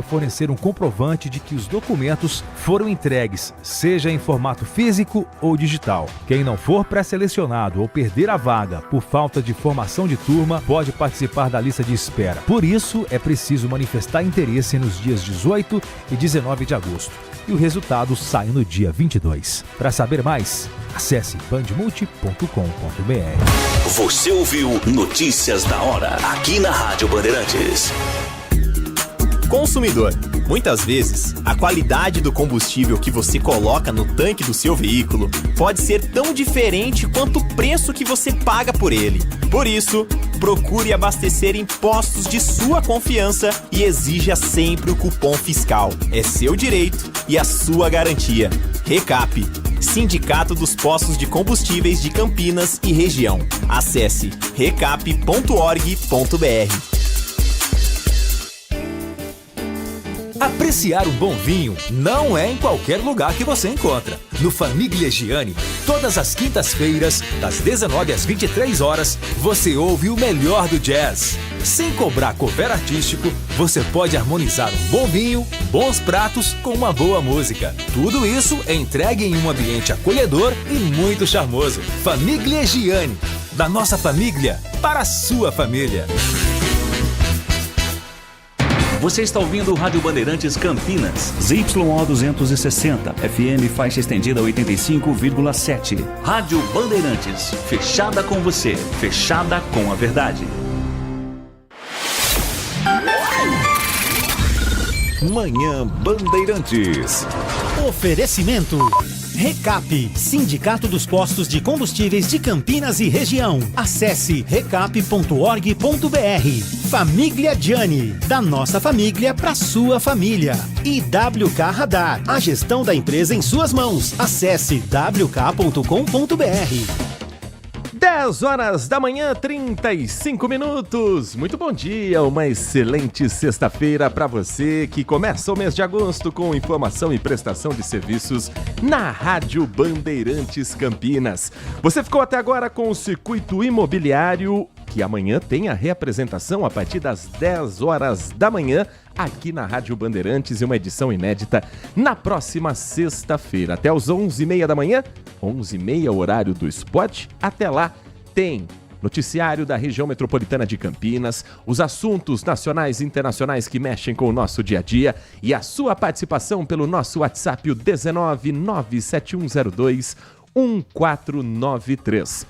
fornecer um comprovante de que os documentos foram entregues, seja em formato físico ou digital. Quem não for pré-selecionado ou perder a vaga por falta de formação de turma, pode participar da lista de espera. Por isso, é preciso manifestar interesse nos dias 18 e 19 de agosto. E o resultado sai no dia 22. Para saber mais, acesse bandmulti.com.br. Você ouviu Notícias da Hora, aqui na Rádio Bandeirantes. Consumidor, muitas vezes, a qualidade do combustível que você coloca no tanque do seu veículo pode ser tão diferente quanto o preço que você paga por ele. Por isso, procure abastecer em postos de sua confiança e exija sempre o cupom fiscal. É seu direito e a sua garantia. Recap, Sindicato dos Postos de Combustíveis de Campinas e Região. Acesse recap.org.br. Apreciar um bom vinho não é em qualquer lugar que você encontra. No Famiglia Gianni, todas as quintas-feiras, das 19 às 23 horas, você ouve o melhor do jazz. Sem cobrar cover artístico, você pode harmonizar um bom vinho, bons pratos com uma boa música. Tudo isso é entregue em um ambiente acolhedor e muito charmoso. Famiglia Gianni, da nossa família para a sua família. Você está ouvindo o Rádio Bandeirantes Campinas. ZYO 260, FM faixa estendida 85,7. Rádio Bandeirantes, fechada com você, fechada com a verdade. Manhã Bandeirantes. Oferecimento. Recap, Sindicato dos Postos de Combustíveis de Campinas e Região. Acesse recap.org.br. Famiglia Gianni, da nossa família para sua família. E WK Radar, a gestão da empresa em suas mãos. Acesse wk.com.br. 10 horas da manhã, 35 minutos. Muito bom dia, uma excelente sexta-feira para você que começa o mês de agosto com informação e prestação de serviços na Rádio Bandeirantes Campinas. Você ficou até agora com o Circuito Imobiliário, que amanhã tem a reapresentação a partir das 10 horas da manhã aqui na Rádio Bandeirantes e uma edição inédita na próxima sexta-feira. Até os 11h30 da manhã, 11h30 horário do spot. Até lá tem noticiário da região metropolitana de Campinas, os assuntos nacionais e internacionais que mexem com o nosso dia a dia e a sua participação pelo nosso WhatsApp, o 19 97102 1493.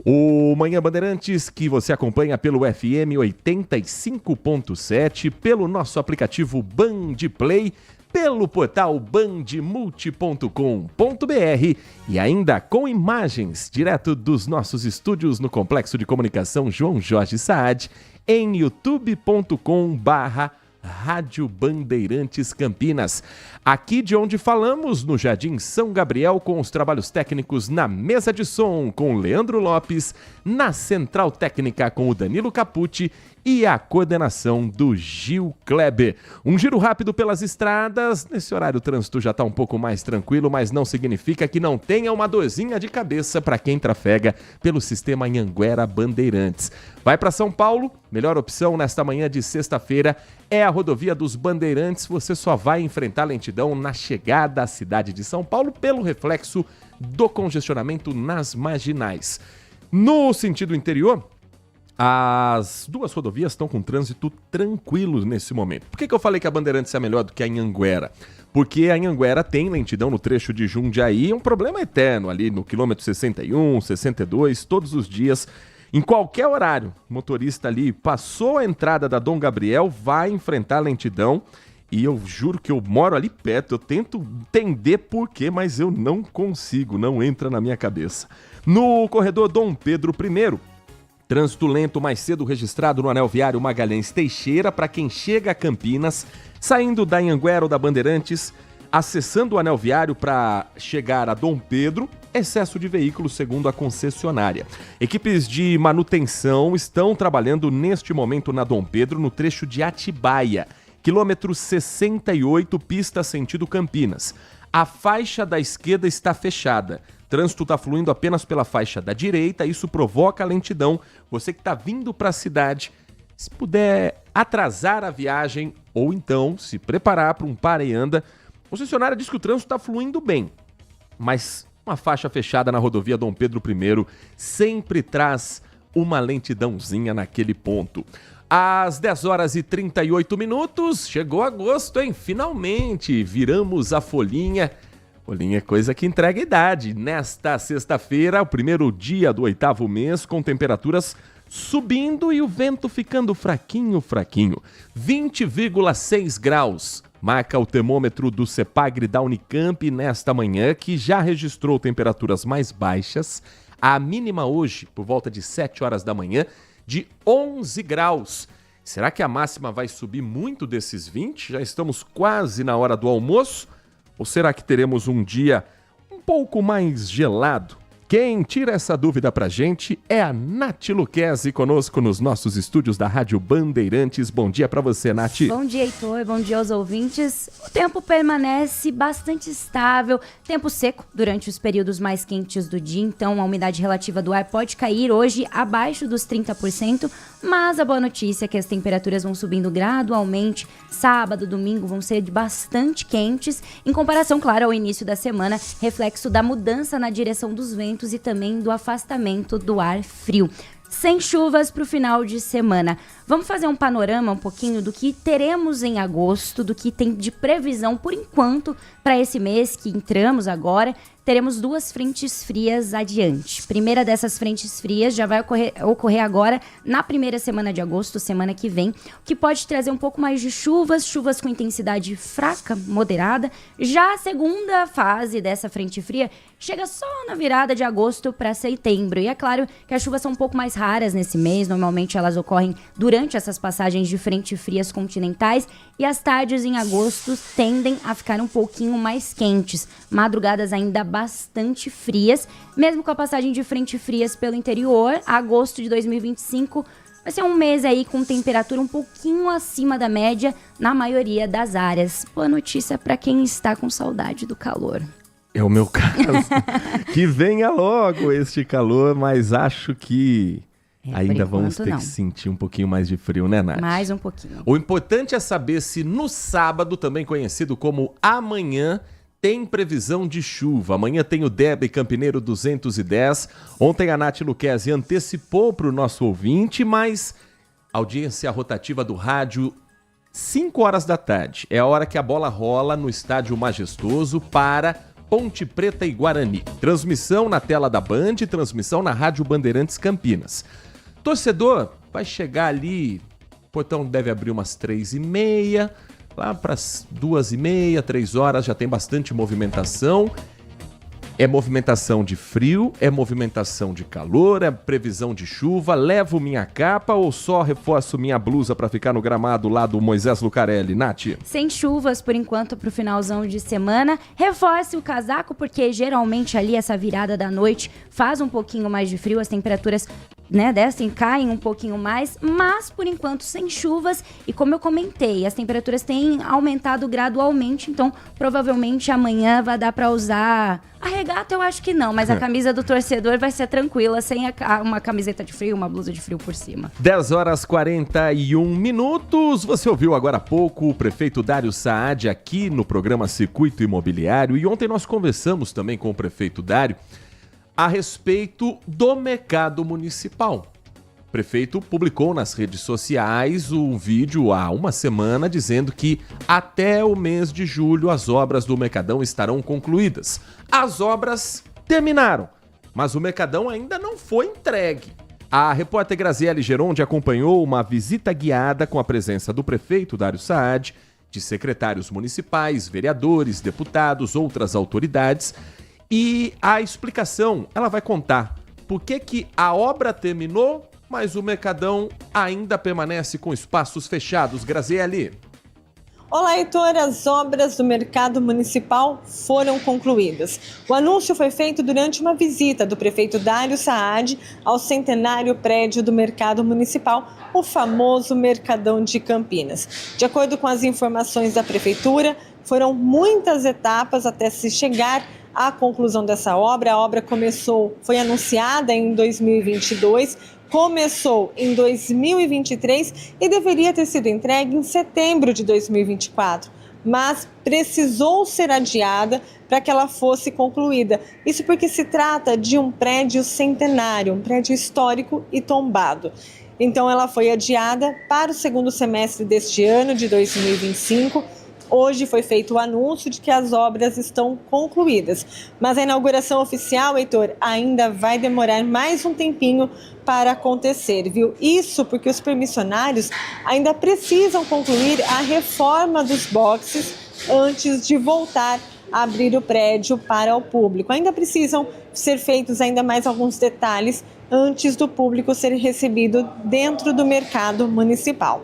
O Manhã Bandeirantes, que você acompanha pelo FM 85.7, pelo nosso aplicativo Band Play, pelo portal bandmulti.com.br e ainda com imagens direto dos nossos estúdios no Complexo de Comunicação João Jorge Saad, em youtube.com/Rádio Bandeirantes Campinas. Aqui de onde falamos, no Jardim São Gabriel, com os trabalhos técnicos na mesa de som com Leandro Lopes, na central técnica com o Danilo Capucci e a coordenação do Gil Kleber. Um giro rápido pelas estradas. Nesse horário o trânsito já está um pouco mais tranquilo, mas não significa que não tenha uma dorzinha de cabeça para quem trafega pelo sistema Anhanguera Bandeirantes. Vai para São Paulo, melhor opção nesta manhã de sexta-feira é a rodovia dos Bandeirantes. Você só vai enfrentar lentidão na chegada à cidade de São Paulo pelo reflexo do congestionamento nas marginais. No sentido interior, as duas rodovias estão com trânsito tranquilo nesse momento. Por que eu falei que a Bandeirantes é melhor do que a Anhanguera? Porque a Anhanguera tem lentidão no trecho de Jundiaí, um problema eterno ali no quilômetro 61, 62, todos os dias. Em qualquer horário, o motorista ali passou a entrada da Dom Gabriel, vai enfrentar lentidão. E eu juro que eu moro ali perto, eu tento entender por quê, mas eu não consigo, não entra na minha cabeça. No corredor Dom Pedro I, trânsito lento mais cedo registrado no anel viário Magalhães Teixeira para quem chega a Campinas, saindo da Anhanguera ou da Bandeirantes, acessando o anel viário para chegar a Dom Pedro, excesso de veículos segundo a concessionária. Equipes de manutenção estão trabalhando neste momento na Dom Pedro, no trecho de Atibaia, quilômetro 68, pista sentido Campinas. A faixa da esquerda está fechada. Trânsito está fluindo apenas pela faixa da direita, isso provoca lentidão. Você que está vindo para a cidade, se puder atrasar a viagem ou então se preparar para um para e anda. A concessionária diz que o trânsito está fluindo bem, mas uma faixa fechada na rodovia Dom Pedro I sempre traz uma lentidãozinha naquele ponto. Às 10 horas e 38 minutos, chegou agosto, hein? Finalmente, viramos a folhinha. Folhinha é coisa que entrega idade. Nesta sexta-feira, o primeiro dia do 8º mês, com temperaturas subindo e o vento ficando fraquinho. 20,6 graus. Marca o termômetro do CEPAGRE da Unicamp nesta manhã, que já registrou temperaturas mais baixas. A mínima hoje, por volta de 7 horas da manhã, de 11 graus. Será que a máxima vai subir muito desses 20? Já estamos quase na hora do almoço? Ou será que teremos um dia um pouco mais gelado? Quem tira essa dúvida pra gente é a Nath Luquezzi, conosco nos nossos estúdios da Rádio Bandeirantes. Bom dia pra você, Nath. Bom dia, Heitor. Bom dia aos ouvintes. O tempo permanece bastante estável, tempo seco durante os períodos mais quentes do dia, então a umidade relativa do ar pode cair hoje abaixo dos 30%, mas a boa notícia é que as temperaturas vão subindo gradualmente. Sábado, domingo vão ser bastante quentes, em comparação, claro, ao início da semana, reflexo da mudança na direção dos ventos e também do afastamento do ar frio. Sem chuvas para o final de semana. Vamos fazer um panorama um pouquinho do que teremos em agosto, do que tem de previsão por enquanto para esse mês que entramos agora. Teremos 2 frentes frias adiante. Primeira dessas frentes frias já vai ocorrer agora na primeira semana de agosto, semana que vem, o que pode trazer um pouco mais de chuvas com intensidade fraca, moderada. Já a segunda fase dessa frente fria chega só na virada de agosto para setembro. E é claro que as chuvas são um pouco mais raras nesse mês, normalmente elas ocorrem durante essas passagens de frente frias continentais e as tardes em agosto tendem a ficar um pouquinho mais quentes, madrugadas ainda bastante frias, mesmo com a passagem de frente frias pelo interior. Agosto de 2025 vai ser um mês aí com temperatura um pouquinho acima da média na maioria das áreas. Boa notícia para quem está com saudade do calor. É o meu caso. Que venha logo este calor, mas acho que ainda vamos ter que sentir um pouquinho mais de frio, né, Nath? Mais um pouquinho. O importante é saber se no sábado, também conhecido como amanhã, tem previsão de chuva. Amanhã tem o Debe Campineiro 210. Ontem a Nath Luquezzi antecipou para o nosso ouvinte, mas audiência rotativa do rádio, 5 horas da tarde. É a hora que a bola rola no Estádio Majestoso para Ponte Preta e Guarani. Transmissão na tela da Band, transmissão na Rádio Bandeirantes Campinas. Torcedor vai chegar ali, o portão deve abrir umas 3h30, lá para as 2h30, 3 horas já tem bastante movimentação. É movimentação de frio, é movimentação de calor, é previsão de chuva. Levo minha capa ou só reforço minha blusa para ficar no gramado lá do Moisés Lucarelli, Nath? Sem chuvas por enquanto para o finalzão de semana. Reforce o casaco porque geralmente ali essa virada da noite faz um pouquinho mais de frio, as temperaturas descem, caem um pouquinho mais, mas por enquanto sem chuvas e como eu comentei, as temperaturas têm aumentado gradualmente, então provavelmente amanhã vai dar para usar a regata, eu acho que não, mas a camisa do torcedor vai ser tranquila, sem uma camiseta de frio, uma blusa de frio por cima. 10 horas 41 minutos, você ouviu agora há pouco o prefeito Dário Saad aqui no programa Circuito Imobiliário e ontem nós conversamos também com o prefeito Dário a respeito do mercado municipal. O prefeito publicou nas redes sociais um vídeo há uma semana dizendo que até o mês de julho as obras do Mercadão estarão concluídas. As obras terminaram, mas o Mercadão ainda não foi entregue. A repórter Graziele Geronde acompanhou uma visita guiada com a presença do prefeito Dário Saad, de secretários municipais, vereadores, deputados, outras autoridades. E a explicação, ela vai contar por que a obra terminou, mas o Mercadão ainda permanece com espaços fechados. Graziele. Olá, Heitor. As obras do Mercado Municipal foram concluídas. O anúncio foi feito durante uma visita do prefeito Dário Saad ao centenário prédio do Mercado Municipal, o famoso Mercadão de Campinas. De acordo com as informações da prefeitura, foram muitas etapas até se chegar à conclusão dessa obra. A obra foi anunciada em 2022, começou em 2023 e deveria ter sido entregue em setembro de 2024, mas precisou ser adiada para que ela fosse concluída. Isso porque se trata de um prédio centenário, um prédio histórico e tombado. Então ela foi adiada para o segundo semestre deste ano, de 2025. Hoje foi feito o anúncio de que as obras estão concluídas, mas a inauguração oficial, Heitor, ainda vai demorar mais um tempinho para acontecer, viu? Isso porque os permissionários ainda precisam concluir a reforma dos boxes antes de voltar a abrir o prédio para o público. Ainda precisam ser feitos ainda mais alguns detalhes antes do público ser recebido dentro do mercado municipal.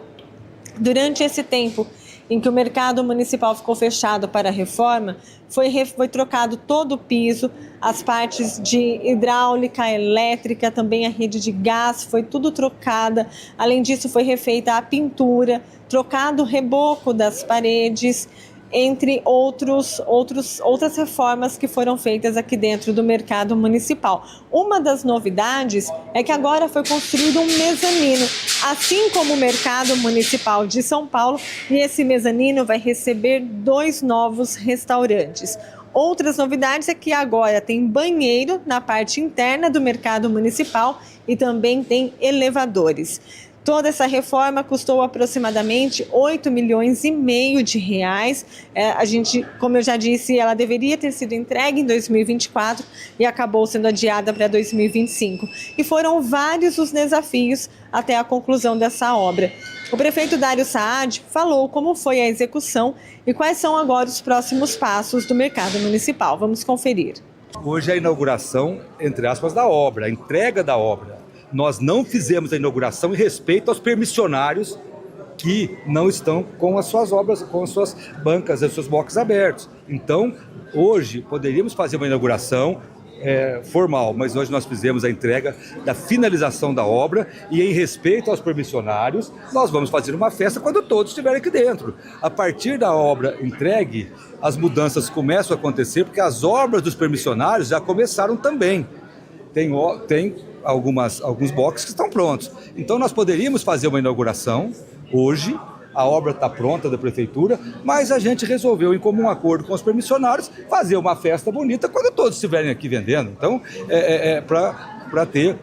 Durante esse tempo em que o mercado municipal ficou fechado para a reforma, foi trocado todo o piso, as partes de hidráulica, elétrica, também a rede de gás, foi tudo trocada. Além disso, foi refeita a pintura, trocado o reboco das paredes, entre outras reformas que foram feitas aqui dentro do mercado municipal. Uma das novidades é que agora foi construído um mezanino, assim como o mercado municipal de São Paulo, e esse mezanino vai receber 2 novos restaurantes. Outras novidades é que agora tem banheiro na parte interna do mercado municipal e também tem elevadores. Toda essa reforma custou aproximadamente 8 milhões e meio de reais. Como eu já disse, ela deveria ter sido entregue em 2024 e acabou sendo adiada para 2025. E foram vários os desafios até a conclusão dessa obra. O prefeito Dário Saad falou como foi a execução e quais são agora os próximos passos do mercado municipal. Vamos conferir. Hoje é a inauguração, entre aspas, da obra, a entrega da obra. Nós não fizemos a inauguração em respeito aos permissionários que não estão com as suas obras, com as suas bancas, os seus boxes abertos. Então, hoje, poderíamos fazer uma inauguração formal, mas hoje nós fizemos a entrega da finalização da obra e, em respeito aos permissionários, nós vamos fazer uma festa quando todos estiverem aqui dentro. A partir da obra entregue, as mudanças começam a acontecer, porque as obras dos permissionários já começaram também. Tem alguns boxes que estão prontos. Então nós poderíamos fazer uma inauguração hoje, a obra está pronta da prefeitura, mas a gente resolveu, em comum acordo com os permissionários, fazer uma festa bonita quando todos estiverem aqui vendendo. Então, para ter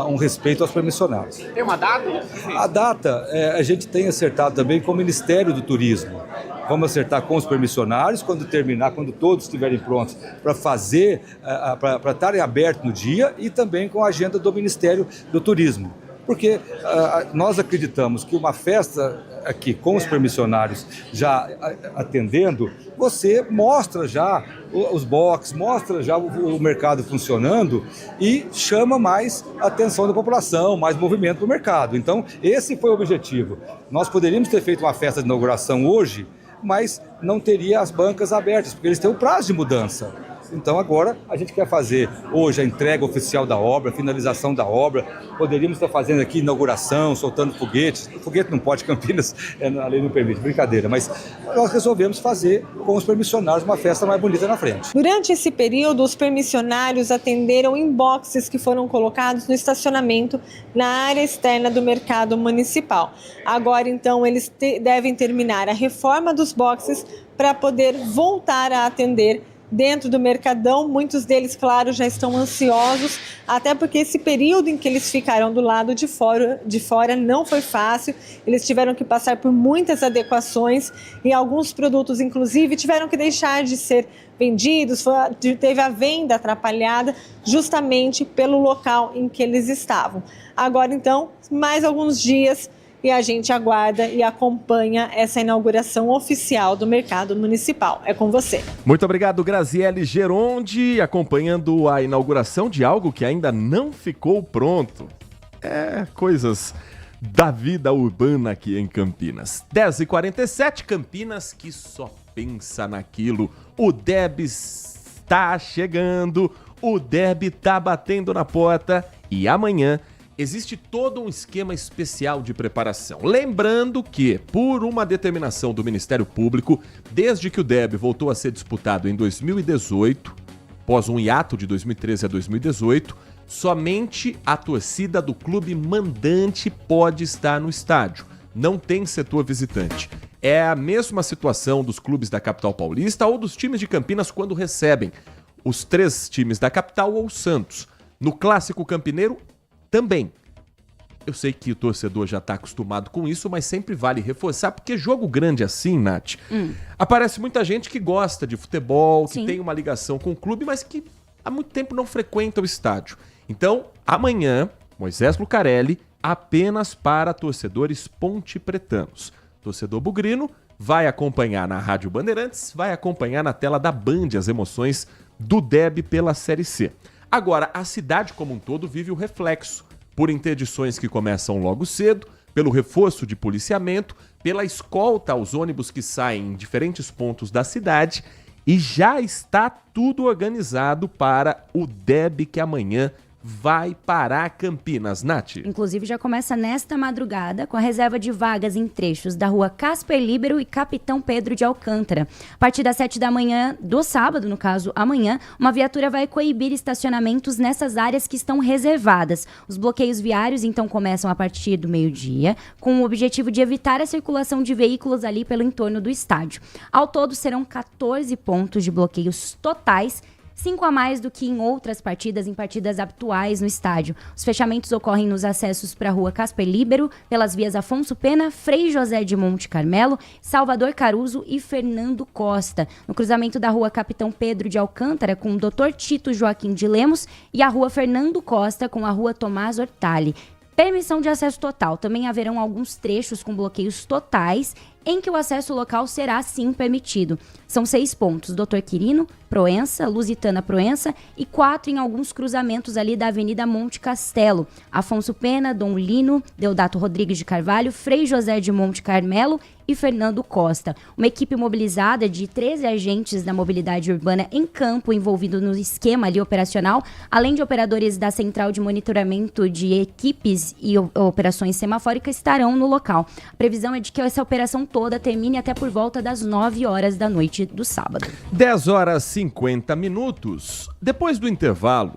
um respeito aos permissionários. Tem uma data? A data, a gente tem acertado também com o Ministério do Turismo. Vamos acertar com os permissionários quando terminar, quando todos estiverem prontos para fazer, para estarem abertos no dia, e também com a agenda do Ministério do Turismo. Porque nós acreditamos que uma festa aqui com os permissionários já atendendo, você mostra já os boxes, mostra já o mercado funcionando e chama mais atenção da população, mais movimento para o mercado. Então, esse foi o objetivo. Nós poderíamos ter feito uma festa de inauguração hoje, mas não teria as bancas abertas, porque eles têm um prazo de mudança. Então agora a gente quer fazer hoje a entrega oficial da obra, a finalização da obra. Poderíamos estar fazendo aqui inauguração, soltando foguetes. Foguete não pode, Campinas, a lei não permite, brincadeira. Mas nós resolvemos fazer com os permissionários uma festa mais bonita na frente. Durante esse período, os permissionários atenderam em boxes que foram colocados no estacionamento na área externa do mercado municipal. Agora, então, eles devem terminar a reforma dos boxes para poder voltar a atender dentro do Mercadão. Muitos deles, claro, já estão ansiosos, até porque esse período em que eles ficaram do lado de fora não foi fácil. Eles tiveram que passar por muitas adequações e alguns produtos, inclusive, tiveram que deixar de ser vendidos, teve a venda atrapalhada justamente pelo local em que eles estavam. Agora, então, mais alguns dias e a gente aguarda e acompanha essa inauguração oficial do mercado municipal. É com você. Muito obrigado, Graziele Geronde, acompanhando a inauguração de algo que ainda não ficou pronto. Coisas da vida urbana aqui em Campinas. 10h47, Campinas que só pensa naquilo. O DEB está chegando, o DEB está batendo na porta e amanhã existe todo um esquema especial de preparação. Lembrando que, por uma determinação do Ministério Público, desde que o DEB voltou a ser disputado em 2018, após um hiato de 2013 a 2018, somente a torcida do clube mandante pode estar no estádio. Não tem setor visitante. É a mesma situação dos clubes da capital paulista ou dos times de Campinas quando recebem os 3 times da capital ou o Santos. No Clássico Campineiro, também. Eu sei que o torcedor já está acostumado com isso, mas sempre vale reforçar, porque jogo grande assim, Nath, aparece muita gente que gosta de futebol, que tem uma ligação com o clube, mas que há muito tempo não frequenta o estádio. Então, amanhã, Moisés Lucarelli, apenas para torcedores pontepretanos. Torcedor bugrino vai acompanhar na Rádio Bandeirantes, vai acompanhar na tela da Band as emoções do derby pela Série C. Agora, a cidade como um todo vive o reflexo, por interdições que começam logo cedo, pelo reforço de policiamento, pela escolta aos ônibus que saem em diferentes pontos da cidade, e já está tudo organizado para o derby que amanhã vai parar Campinas, Nath. Inclusive já começa nesta madrugada com a reserva de vagas em trechos da rua Casper Líbero e Capitão Pedro de Alcântara. A partir das 7 da manhã do sábado, no caso amanhã, uma viatura vai coibir estacionamentos nessas áreas que estão reservadas. Os bloqueios viários então começam a partir do meio-dia, com o objetivo de evitar a circulação de veículos ali pelo entorno do estádio. Ao todo serão 14 pontos de bloqueios totais, 5 a mais do que em outras partidas, em partidas atuais no estádio. Os fechamentos ocorrem nos acessos para a rua Casper Líbero, pelas vias Afonso Pena, Frei José de Monte Carmelo, Salvador Caruso e Fernando Costa. No cruzamento da rua Capitão Pedro de Alcântara com o Dr. Tito Joaquim de Lemos e a rua Fernando Costa com a rua Tomás Hortali. Permissão de acesso total. Também haverão alguns trechos com bloqueios totais em que o acesso local será sim permitido. São 6 pontos: Dr. Quirino, Proença, Lusitana Proença e 4 em alguns cruzamentos ali da Avenida Monte Castelo, Afonso Pena, Dom Lino, Deodato Rodrigues de Carvalho, Frei José de Monte Carmelo e Fernando Costa. Uma equipe mobilizada de 13 agentes da mobilidade urbana em campo, envolvido no esquema ali operacional, além de operadores da Central de Monitoramento de Equipes e Operações Semafóricas, estarão no local. A previsão é de que essa operação toda termine até por volta das 9 horas da noite do sábado. 10 horas e 50 minutos. Depois do intervalo,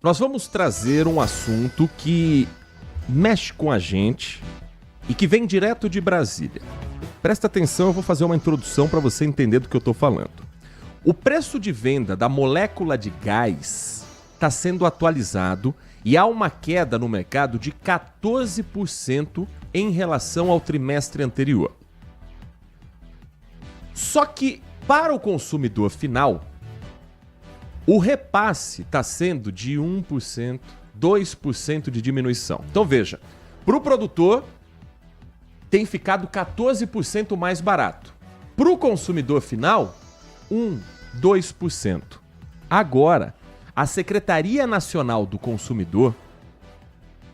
nós vamos trazer um assunto que mexe com a gente e que vem direto de Brasília. Presta atenção, eu vou fazer uma introdução para você entender do que eu estou falando. O preço de venda da molécula de gás está sendo atualizado e há uma queda no mercado de 14% em relação ao trimestre anterior. Só que, para o consumidor final, o repasse está sendo de 1%, 2% de diminuição. Então veja, para o produtor tem ficado 14% mais barato. Para o consumidor final, 2%. Agora, a Secretaria Nacional do Consumidor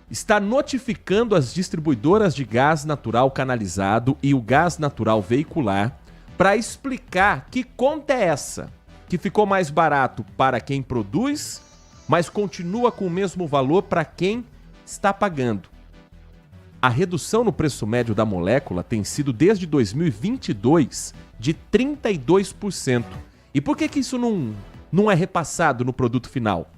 está notificando as distribuidoras de gás natural canalizado e o gás natural veicular para explicar que conta é essa, que ficou mais barato para quem produz, mas continua com o mesmo valor para quem está pagando. A redução no preço médio da molécula tem sido desde 2022 de 32%. E por que isso não é repassado no produto final?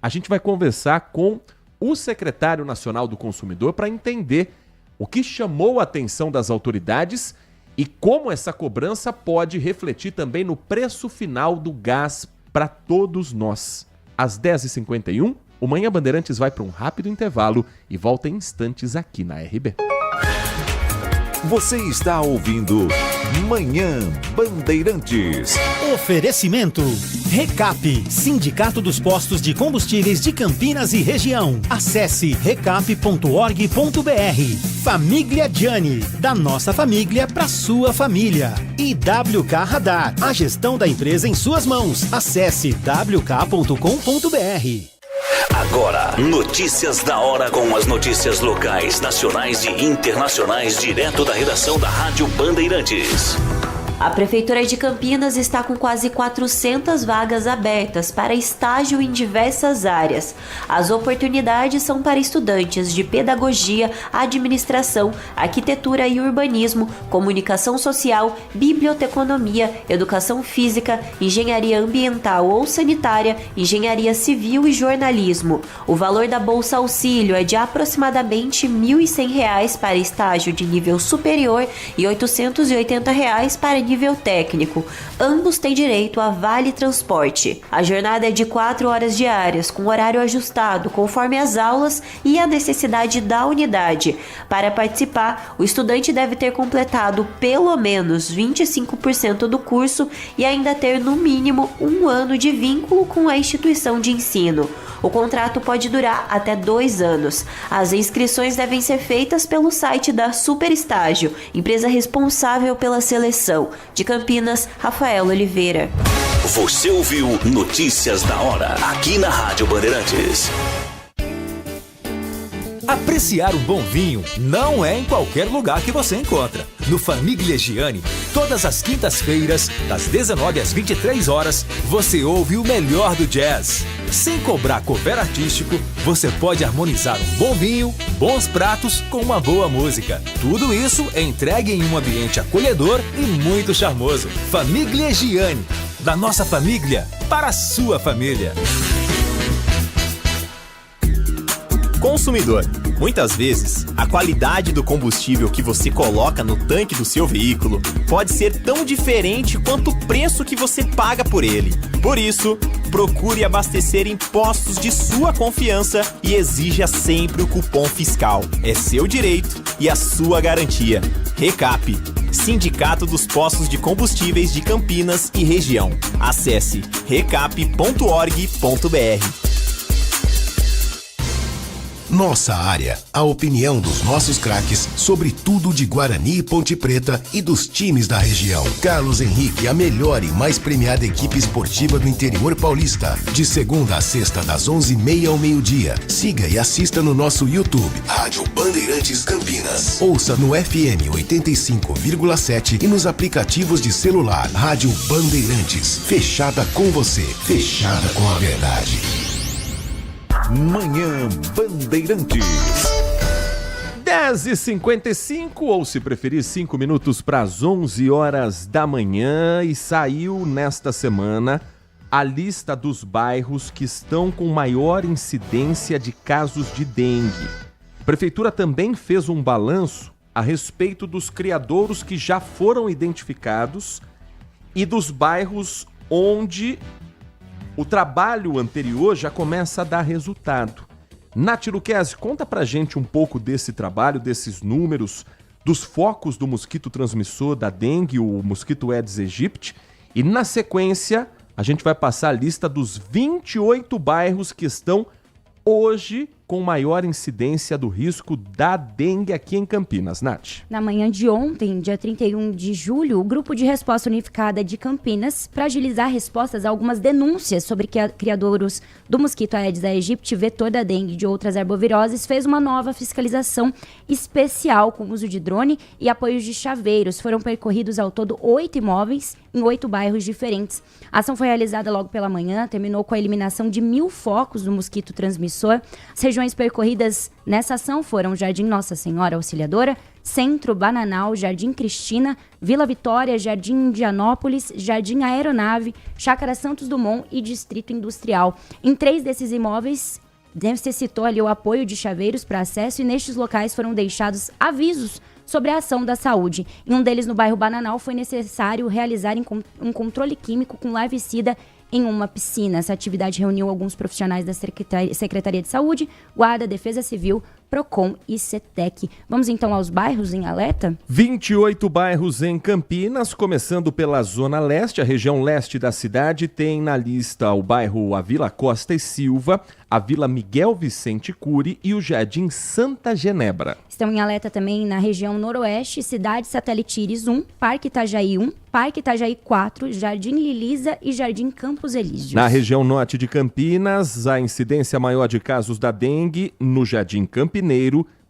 A gente vai conversar com o secretário nacional do consumidor para entender o que chamou a atenção das autoridades e como essa cobrança pode refletir também no preço final do gás para todos nós. Às 10h51, o Manhã Bandeirantes vai para um rápido intervalo e volta em instantes aqui na RB. Você está ouvindo Manhã Bandeirantes. Oferecimento Recap, Sindicato dos Postos de Combustíveis de Campinas e Região. Acesse recap.org.br. Família Gianni, da nossa família para sua família. E WK Radar, a gestão da empresa em suas mãos. Acesse wk.com.br. Agora, notícias da hora com as notícias locais, nacionais e internacionais direto da redação da Rádio Bandeirantes. A Prefeitura de Campinas está com quase 400 vagas abertas para estágio em diversas áreas. As oportunidades são para estudantes de pedagogia, administração, arquitetura e urbanismo, comunicação social, biblioteconomia, educação física, engenharia ambiental ou sanitária, engenharia civil e jornalismo. O valor da Bolsa Auxílio é de aproximadamente R$ 1.100 para estágio de nível superior e R$ 880 para nível técnico. Ambos têm direito a vale transporte. A jornada é de 4 horas diárias, com horário ajustado conforme as aulas e a necessidade da unidade. Para participar, o estudante deve ter completado pelo menos 25% do curso e ainda ter no mínimo 1 ano de vínculo com a instituição de ensino. O contrato pode durar até 2 anos. As inscrições devem ser feitas pelo site da Super Estágio, empresa responsável pela seleção. De Campinas, Rafael Oliveira. Você ouviu Notícias da Hora, aqui na Rádio Bandeirantes. Apreciar um bom vinho não é em qualquer lugar que você encontra. No Famiglia Gianni, todas as quintas-feiras, das 19 às 23 horas, você ouve o melhor do jazz. Sem cobrar cover artístico, você pode harmonizar um bom vinho, bons pratos com uma boa música. Tudo isso é entregue em um ambiente acolhedor e muito charmoso. Famiglia Gianni, da nossa família para a sua família. Consumidor, muitas vezes, a qualidade do combustível que você coloca no tanque do seu veículo pode ser tão diferente quanto o preço que você paga por ele. Por isso, procure abastecer em postos de sua confiança e exija sempre o cupom fiscal. É seu direito e a sua garantia. Recap, Sindicato dos Postos de Combustíveis de Campinas e Região. Acesse recap.org.br. Nossa área, a opinião dos nossos craques sobre tudo de Guarani e Ponte Preta e dos times da região. Carlos Henrique, a melhor e mais premiada equipe esportiva do interior paulista. De segunda a sexta, das 11h30 ao meio-dia. Siga e assista no nosso YouTube, Rádio Bandeirantes Campinas. Ouça no FM 85,7 e nos aplicativos de celular. Rádio Bandeirantes, fechada com você, fechada com a verdade. Manhã Bandeirantes. 10h55, ou se preferir, 5 minutos para as 11 horas da manhã. E saiu nesta semana a lista dos bairros que estão com maior incidência de casos de dengue. A Prefeitura também fez um balanço a respeito dos criadouros que já foram identificados e dos bairros onde o trabalho anterior já começa a dar resultado. Nath Luquezzi, conta pra gente um pouco desse trabalho, desses números, dos focos do mosquito transmissor da dengue, o mosquito Aedes aegypti, e na sequência a gente vai passar a lista dos 28 bairros que estão hoje com maior incidência do risco da dengue aqui em Campinas. Nath. Na manhã de ontem, dia 31 de julho, o Grupo de Resposta Unificada de Campinas, para agilizar respostas a algumas denúncias sobre criadouros do mosquito Aedes aegypti, vetor da dengue e de outras arboviroses, fez uma nova fiscalização especial com uso de drone e apoios de chaveiros. Foram percorridos ao todo 8 imóveis em 8 bairros diferentes. A ação foi realizada logo pela manhã, terminou com a eliminação de 1.000 focos do mosquito transmissor. As regiões percorridas nessa ação foram Jardim Nossa Senhora Auxiliadora, Centro Bananal, Jardim Cristina, Vila Vitória, Jardim Indianópolis, Jardim Aeronave, Chácara Santos Dumont e Distrito Industrial. Em 3 desses imóveis, necessitou ali o apoio de chaveiros para acesso e nestes locais foram deixados avisos sobre a ação da saúde. Em um deles, no bairro Bananal, foi necessário realizar um controle químico com larvicida em uma piscina. Essa atividade reuniu alguns profissionais da Secretaria de Saúde, Guarda, Defesa Civil, Procon e CETEC. Vamos então aos bairros em alerta? 28 bairros em Campinas, começando pela Zona Leste. A região leste da cidade tem na lista o bairro a Vila Costa e Silva, a Vila Miguel Vicente Cury e o Jardim Santa Genebra. Estão em alerta também na região noroeste, Cidade Satélite Íris 1, Parque Itajaí 1, Parque Itajaí 4, Jardim Lilisa e Jardim Campos Elíseos. Na região norte de Campinas, a incidência maior de casos da dengue no Jardim Campineiro,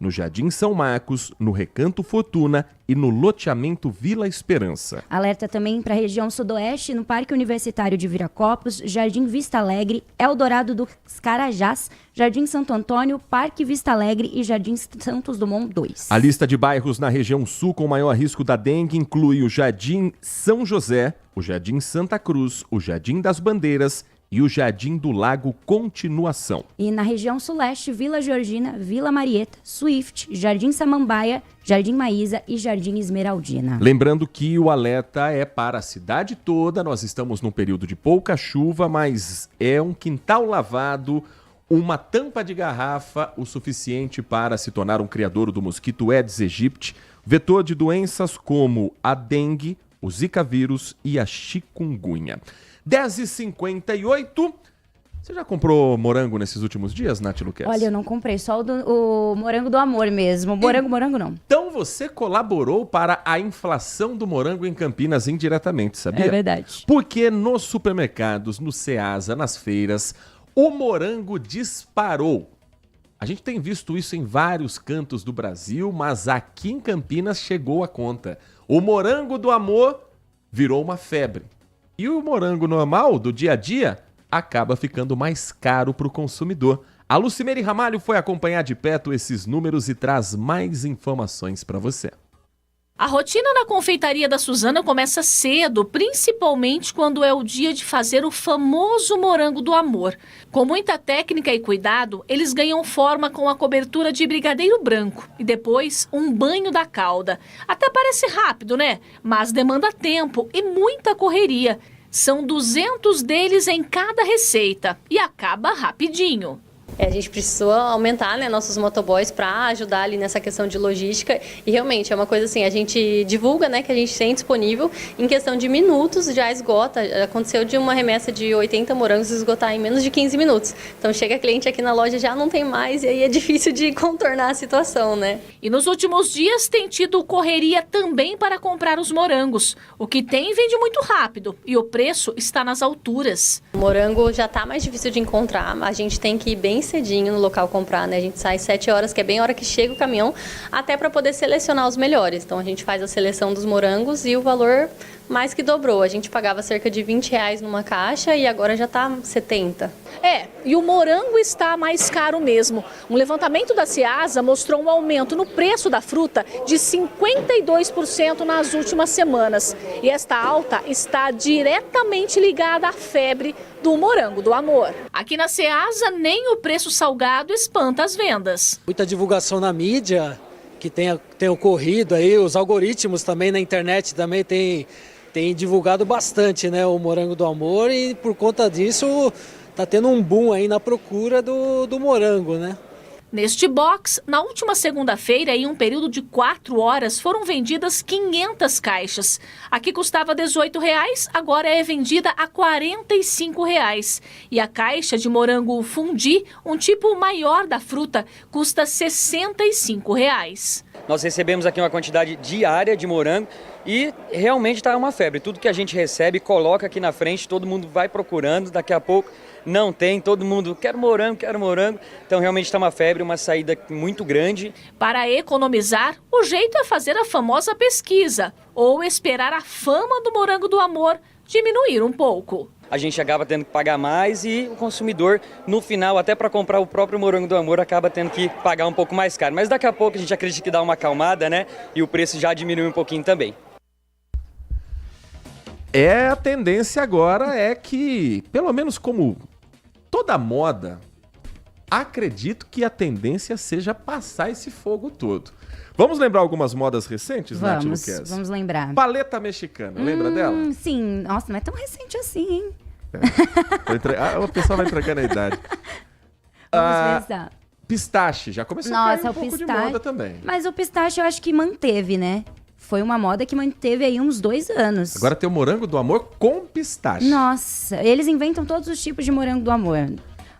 no Jardim São Marcos, no Recanto Fortuna e no loteamento Vila Esperança. Alerta também para a região sudoeste, no Parque Universitário de Viracopos, Jardim Vista Alegre, Eldorado dos Carajás, Jardim Santo Antônio, Parque Vista Alegre e Jardim Santos Dumont 2. A lista de bairros na região sul com maior risco da dengue inclui o Jardim São José, o Jardim Santa Cruz, o Jardim das Bandeiras e o Jardim do Lago Continuação. E na região suleste, Vila Georgina, Vila Marieta, Swift, Jardim Samambaia, Jardim Maísa e Jardim Esmeraldina. Lembrando que o alerta é para a cidade toda, nós estamos num período de pouca chuva, mas é um quintal lavado, uma tampa de garrafa, o suficiente para se tornar um criadouro do mosquito Aedes aegypti, vetor de doenças como a dengue, o zika vírus e a chikungunya. 10h58. Você já comprou morango nesses últimos dias, Nath Luquez? Olha, eu não comprei, só o morango do amor mesmo. Morango não. Então você colaborou para a inflação do morango em Campinas indiretamente, sabia? É verdade. Porque nos supermercados, no Ceasa, nas feiras, o morango disparou. A gente tem visto isso em vários cantos do Brasil, mas aqui em Campinas chegou a conta. O morango do amor virou uma febre. E o morango normal, do dia a dia, acaba ficando mais caro para o consumidor. A Lucimere Ramalho foi acompanhar de perto esses números e traz mais informações para você. A rotina na confeitaria da Suzana começa cedo, principalmente quando é o dia de fazer o famoso morango do amor. Com muita técnica e cuidado, eles ganham forma com a cobertura de brigadeiro branco e depois um banho da calda. Até parece rápido, né? Mas demanda tempo e muita correria. São 200 deles em cada receita e acaba rapidinho. A gente precisou aumentar, né, nossos motoboys para ajudar ali nessa questão de logística e realmente é uma coisa assim, a gente divulga, né, que a gente tem disponível, em questão de minutos já esgota. Aconteceu de uma remessa de 80 morangos esgotar em menos de 15 minutos. Então chega cliente aqui na loja, já não tem mais e aí é difícil de contornar a situação, né? E nos últimos dias tem tido correria também para comprar os morangos. O que tem vende muito rápido e o preço está nas alturas. O morango já está mais difícil de encontrar, a gente tem que ir bem cedinho no local comprar, né? A gente sai 7 horas, que é bem a hora que chega o caminhão, até para poder selecionar os melhores. Então a gente faz a seleção dos morangos e o valor mais que dobrou. A gente pagava cerca de R$20 numa caixa e agora já está 70. E o morango está mais caro mesmo. Um levantamento da Ceasa mostrou um aumento no preço da fruta de 52% nas últimas semanas. E esta alta está diretamente ligada à febre do morango do amor. Aqui na Ceasa, nem o preço salgado espanta as vendas. Muita divulgação na mídia que tem ocorrido aí, os algoritmos também na internet também tem divulgado bastante, né, o morango do amor e por conta disso tá tendo um boom aí na procura do morango, né? Neste box, na última segunda-feira, em um período de 4 horas, foram vendidas 500 caixas. Aqui custava R$18, agora é vendida a R$45. E a caixa de morango fundi, um tipo maior da fruta, custa R$65. Nós recebemos aqui uma quantidade diária de morango e realmente está uma febre. Tudo que a gente recebe, coloca aqui na frente, todo mundo vai procurando, daqui a pouco não tem, todo mundo quer morango. Então realmente está uma febre, uma saída muito grande. Para economizar, o jeito é fazer a famosa pesquisa ou esperar a fama do morango do amor diminuir um pouco. A gente acaba tendo que pagar mais e o consumidor, no final, até para comprar o próprio morango do amor, acaba tendo que pagar um pouco mais caro. Mas daqui a pouco a gente acredita que dá uma acalmada, né? E o preço já diminui um pouquinho também. A tendência agora é que, pelo menos como toda moda, acredito que a tendência seja passar esse fogo todo. Vamos lembrar algumas modas recentes, Nath Luquez? Vamos lembrar. Paleta mexicana, lembra dela? Sim, nossa, não é tão recente assim, hein? O pessoal vai entregando a idade. Vamos pensar. Pistache, já começou a cair um pouco de moda também. Mas o pistache eu acho que manteve, né? Foi uma moda que manteve aí uns 2 anos. Agora tem o morango do amor com pistache. Nossa, eles inventam todos os tipos de morango do amor.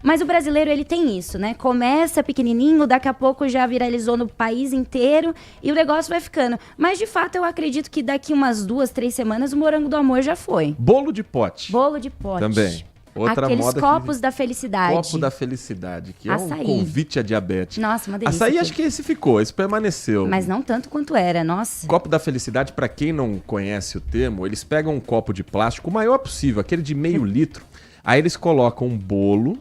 Mas o brasileiro, ele tem isso, né? Começa pequenininho, daqui a pouco já viralizou no país inteiro e o negócio vai ficando. Mas, de fato, eu acredito que daqui umas 2, 3 semanas o morango do amor já foi. Bolo de pote. Bolo de pote. Também. Outra Aqueles moda copos da felicidade. Copo da felicidade, que Açaí. é um convite à diabetes. Nossa, uma delícia. Açaí aquilo. acho que esse ficou, esse permaneceu. Mas não tanto quanto era, nossa. Copo da felicidade, para quem não conhece o termo, eles pegam um copo de plástico o maior possível, aquele de meio litro. Aí eles colocam um bolo,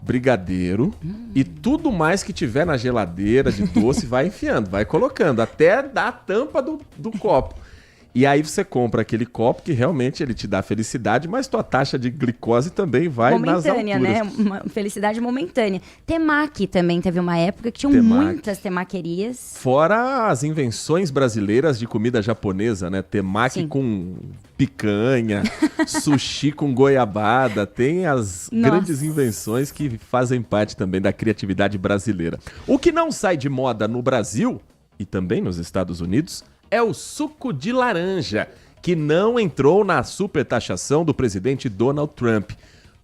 brigadeiro e tudo mais que tiver na geladeira de doce, vai enfiando, vai colocando, até dar a tampa do copo. E aí você compra aquele copo que realmente ele te dá felicidade, mas tua taxa de glicose também vai nas alturas. Momentânea, né? Uma felicidade momentânea. Temaki também teve uma época que tinham muitas temaquerias. Fora as invenções brasileiras de comida japonesa, né? Temaki com picanha, sushi com goiabada. Tem as grandes invenções que fazem parte também da criatividade brasileira. O que não sai de moda no Brasil e também nos Estados Unidos é o suco de laranja, que não entrou na supertaxação do presidente Donald Trump,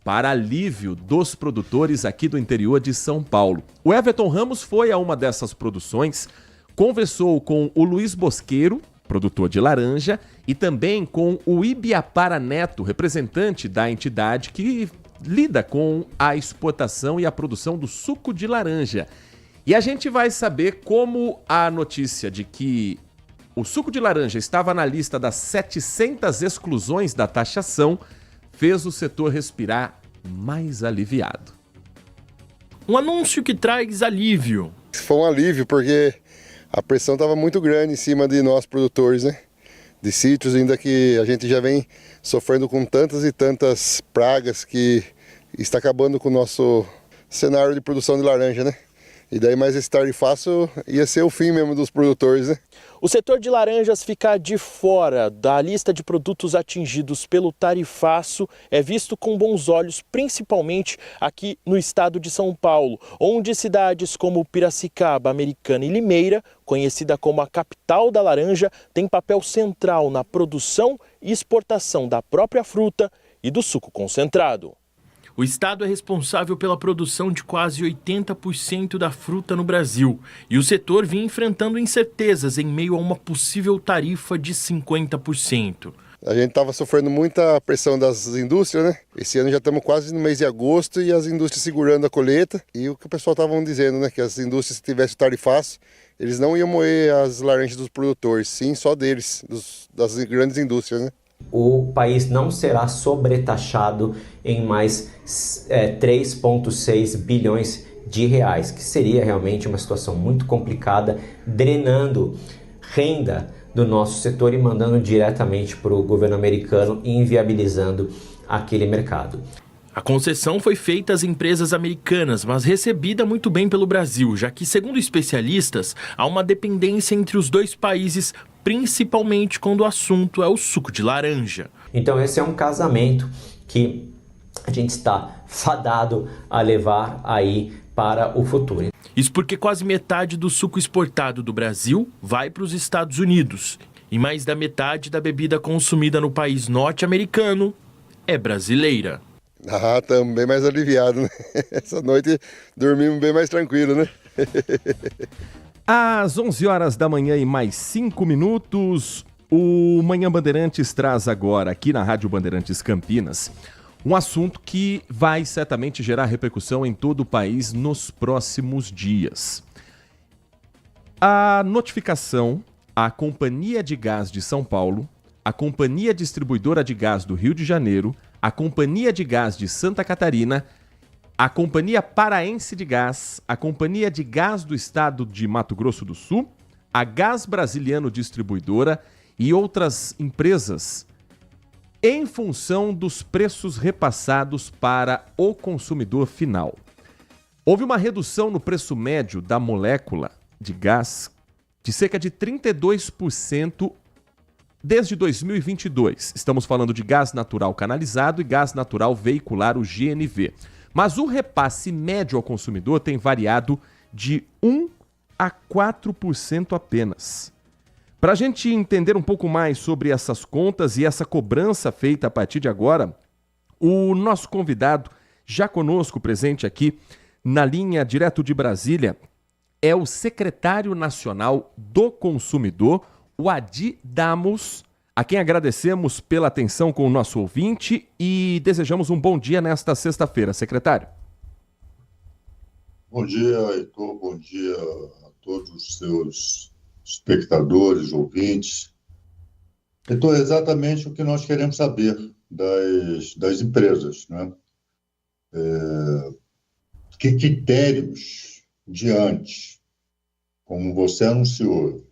para alívio dos produtores aqui do interior de São Paulo. O Everton Ramos foi a uma dessas produções, conversou com o Luiz Bosqueiro, produtor de laranja, e também com o Ibiapara Neto, representante da entidade que lida com a exportação e a produção do suco de laranja. E a gente vai saber como a notícia de que o suco de laranja estava na lista das 700 exclusões da taxação, fez o setor respirar mais aliviado. Um anúncio que traz alívio. Foi um alívio porque a pressão estava muito grande em cima de nós produtores, né? De sítios, ainda que a gente já vem sofrendo com tantas e tantas pragas que está acabando com o nosso cenário de produção de laranja, né? E daí mais esse tarifaço ia ser o fim mesmo dos produtores, né? O setor de laranjas ficar de fora da lista de produtos atingidos pelo tarifaço é visto com bons olhos, principalmente aqui no estado de São Paulo, onde cidades como Piracicaba, Americana e Limeira, conhecida como a capital da laranja, tem papel central na produção e exportação da própria fruta e do suco concentrado. O estado é responsável pela produção de quase 80% da fruta no Brasil e o setor vinha enfrentando incertezas em meio a uma possível tarifa de 50%. A gente estava sofrendo muita pressão das indústrias, né? Esse ano já estamos quase no mês de agosto e as indústrias segurando a colheita. E o que o pessoal estava dizendo, né? Que as indústrias, se tivessem tarifaço, eles não iam moer as laranjas dos produtores, sim só deles, das grandes indústrias, né? O país não será sobretaxado em mais 3,6 bilhões de reais, que seria realmente uma situação muito complicada, drenando renda do nosso setor e mandando diretamente para o governo americano e inviabilizando aquele mercado. A concessão foi feita às empresas americanas, mas recebida muito bem pelo Brasil, já que, segundo especialistas, há uma dependência entre os dois países, principalmente quando o assunto é o suco de laranja. Então esse é um casamento que a gente está fadado a levar aí para o futuro. Isso porque quase metade do suco exportado do Brasil vai para os Estados Unidos e mais da metade da bebida consumida no país norte-americano é brasileira. Ah, estamos bem mais aliviados, né? Essa noite dormimos bem mais tranquilo, né? Às 11 horas da manhã e mais 5 minutos, o Manhã Bandeirantes traz agora, aqui na Rádio Bandeirantes Campinas, um assunto que vai certamente gerar repercussão em todo o país nos próximos dias. A notificação à Companhia de Gás de São Paulo, a Companhia Distribuidora de Gás do Rio de Janeiro, a Companhia de Gás de Santa Catarina, a Companhia Paraense de Gás, a Companhia de Gás do Estado de Mato Grosso do Sul, a Gás Brasiliano Distribuidora e outras empresas, em função dos preços repassados para o consumidor final. Houve uma redução no preço médio da molécula de gás de cerca de 32% desde 2022. Estamos falando de gás natural canalizado e gás natural veicular, o GNV. Mas o repasse médio ao consumidor tem variado de 1 a 4% apenas. Para a gente entender um pouco mais sobre essas contas e essa cobrança feita a partir de agora, o nosso convidado, já conosco presente aqui na linha direto de Brasília, é o secretário nacional do consumidor, o Adi Damos, a quem agradecemos pela atenção com o nosso ouvinte e desejamos um bom dia nesta sexta-feira. Secretário. Bom dia, Heitor. Bom dia a todos os seus espectadores, ouvintes. Heitor, é exatamente o que nós queremos saber das empresas, né? Que critérios diante, como você anunciou,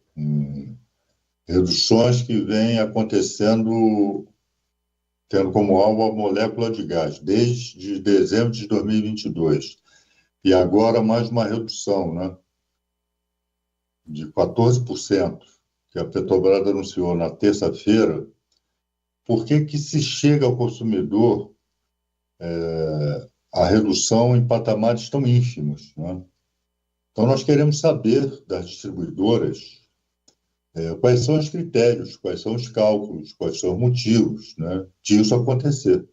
reduções que vêm acontecendo, tendo como alvo a molécula de gás, desde dezembro de 2022. E agora mais uma redução, né, de 14%, que a Petrobras anunciou na terça-feira. Por que se chega ao consumidor a redução em patamares tão ínfimos, né? Então, nós queremos saber das distribuidoras quais são os critérios, quais são os cálculos, quais são os motivos, né, disso acontecer.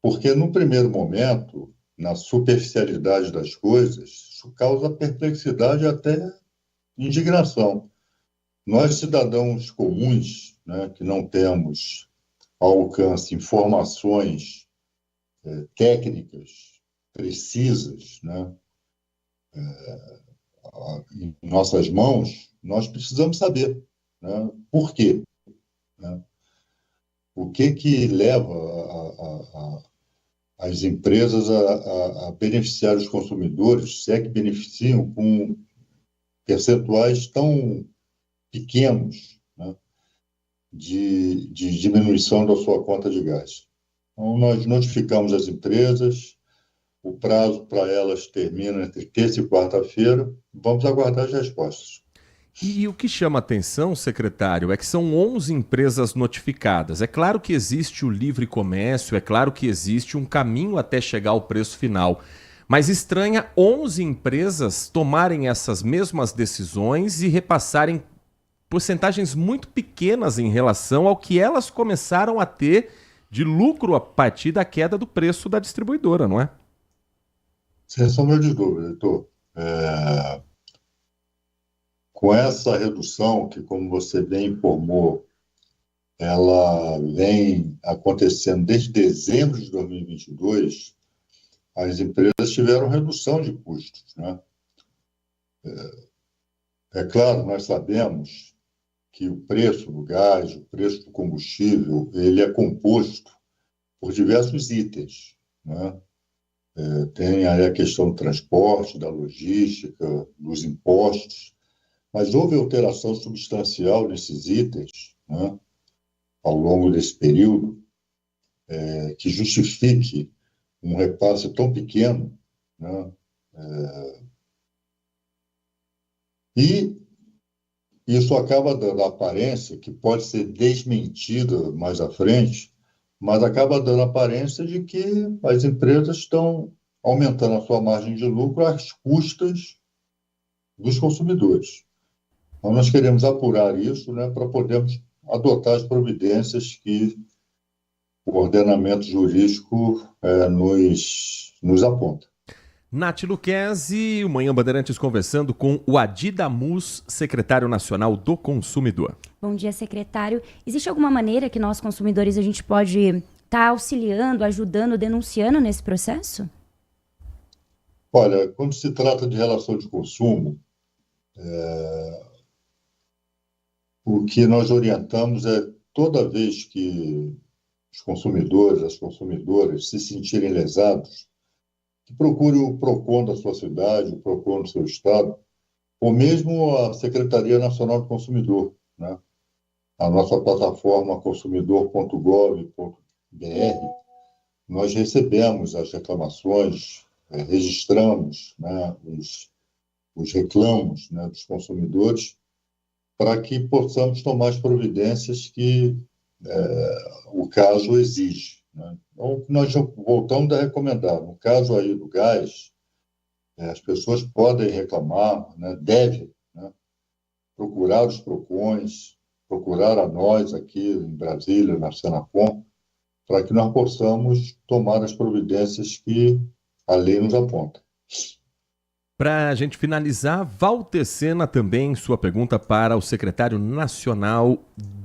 Porque, no primeiro momento, na superficialidade das coisas, isso causa perplexidade e até indignação. Nós, cidadãos comuns, né, que não temos ao alcance informações técnicas precisas, né, em nossas mãos, nós precisamos saber, né, por quê, né? O que leva as empresas a beneficiar os consumidores, se é que beneficiam com percentuais tão pequenos, né, de diminuição da sua conta de gás. Então, nós notificamos as empresas, o prazo para elas termina entre terça e quarta-feira, vamos aguardar as respostas. E o que chama atenção, secretário, é que são 11 empresas notificadas. É claro que existe o livre comércio, é claro que existe um caminho até chegar ao preço final, mas estranha 11 empresas tomarem essas mesmas decisões e repassarem porcentagens muito pequenas em relação ao que elas começaram a ter de lucro a partir da queda do preço da distribuidora, não é? Sem sombra de dúvida, Heitor. Com essa redução, que, como você bem informou, ela vem acontecendo desde dezembro de 2022, as empresas tiveram redução de custos, né? É claro, nós sabemos que o preço do gás, o preço do combustível, ele é composto por diversos itens, né? Tem aí a questão do transporte, da logística, dos impostos, mas houve alteração substancial nesses itens, né, ao longo desse período, que justifique um repasse tão pequeno, né, e isso acaba dando a aparência, que pode ser desmentida mais à frente, mas acaba dando a aparência de que as empresas estão aumentando a sua margem de lucro às custas dos consumidores. Então, nós queremos apurar isso, né, para podermos adotar as providências que o ordenamento jurídico nos aponta. Nath Luquezzi, o Manhã Bandeirantes conversando com o Adi Damus, secretário nacional do consumidor. Bom dia, secretário. Existe alguma maneira que nós, consumidores, a gente pode estar auxiliando, ajudando, denunciando nesse processo? Olha, quando se trata de relação de consumo, o que nós orientamos é, toda vez que os consumidores, as consumidoras se sentirem lesados, que procure o PROCON da sua cidade, o PROCON do seu estado, ou mesmo a Secretaria Nacional do Consumidor, né? A nossa plataforma consumidor.gov.br, nós recebemos as reclamações, registramos, né, os reclamos, né, dos consumidores, para que possamos tomar as providências que o caso exige, né? Então, nós voltamos a recomendar. No caso aí do gás, as pessoas podem reclamar, né, devem, né, procurar os PROCONs, procurar a nós aqui em Brasília, na Senacom, para que nós possamos tomar as providências que a lei nos aponta. Para a gente finalizar, Walter Sena também, sua pergunta para o secretário nacional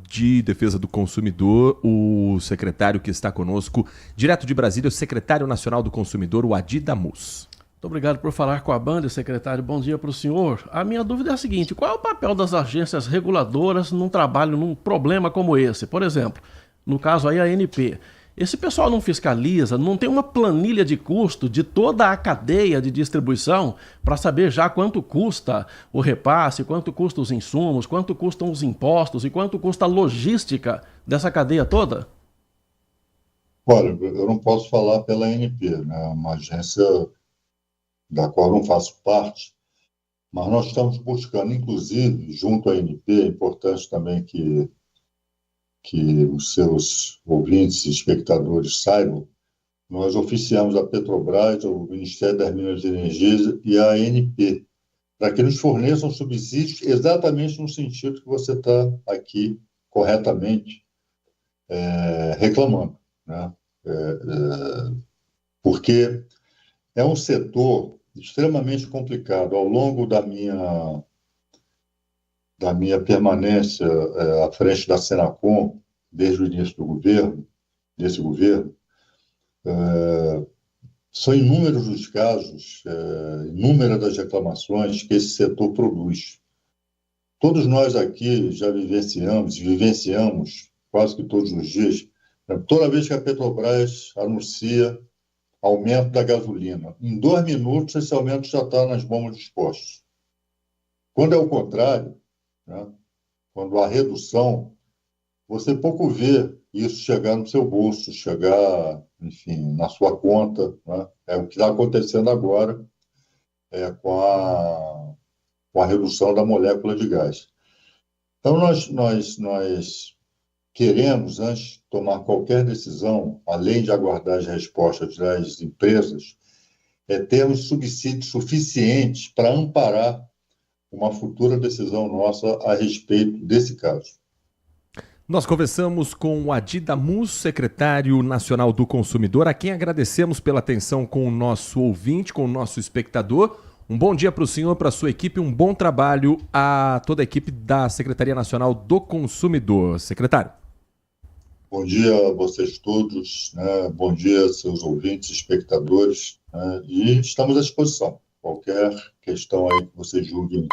de Defesa do Consumidor, o secretário que está conosco, direto de Brasília, o secretário nacional do Consumidor, o Adi Damus. Muito obrigado por falar com a Band, secretário. Bom dia para o senhor. A minha dúvida é a seguinte: qual é o papel das agências reguladoras num trabalho, num problema como esse? Por exemplo, no caso aí a ANP. Esse pessoal não fiscaliza, não tem uma planilha de custo de toda a cadeia de distribuição para saber já quanto custa o repasse, quanto custa os insumos, quanto custam os impostos e quanto custa a logística dessa cadeia toda? Olha, eu não posso falar pela ANP, né? Uma agência da qual eu não faço parte, mas nós estamos buscando, inclusive, junto à ANP, é importante também que os seus ouvintes e espectadores saibam, nós oficiamos a Petrobras, o Ministério das Minas e Energia e a ANP, para que nos forneçam subsídios exatamente no sentido que você está aqui corretamente reclamando, né? Porque é um setor extremamente complicado. Ao longo da minha permanência à frente da Senacom, desde o início desse governo, são inúmeros os casos, inúmeras das reclamações que esse setor produz. Todos nós aqui já vivenciamos quase que todos os dias, toda vez que a Petrobras anuncia aumento da gasolina, em 2 minutos esse aumento já está nas bombas dos postos. Quando é o contrário, né? Quando há redução, você pouco vê isso chegar no seu bolso, chegar, enfim, na sua conta, né? É o que está acontecendo agora com a redução da molécula de gás. Então, nós queremos, antes de tomar qualquer decisão, além de aguardar as respostas das empresas, termos subsídios suficientes para amparar uma futura decisão nossa a respeito desse caso. Nós conversamos com o Adi Damus, secretário nacional do Consumidor, a quem agradecemos pela atenção com o nosso ouvinte, com o nosso espectador. Um bom dia para o senhor, para a sua equipe, um bom trabalho a toda a equipe da Secretaria Nacional do Consumidor. Secretário. Bom dia a vocês todos, né? Bom dia seus ouvintes, espectadores, né? E estamos à disposição. Qualquer questão aí que vocês julguem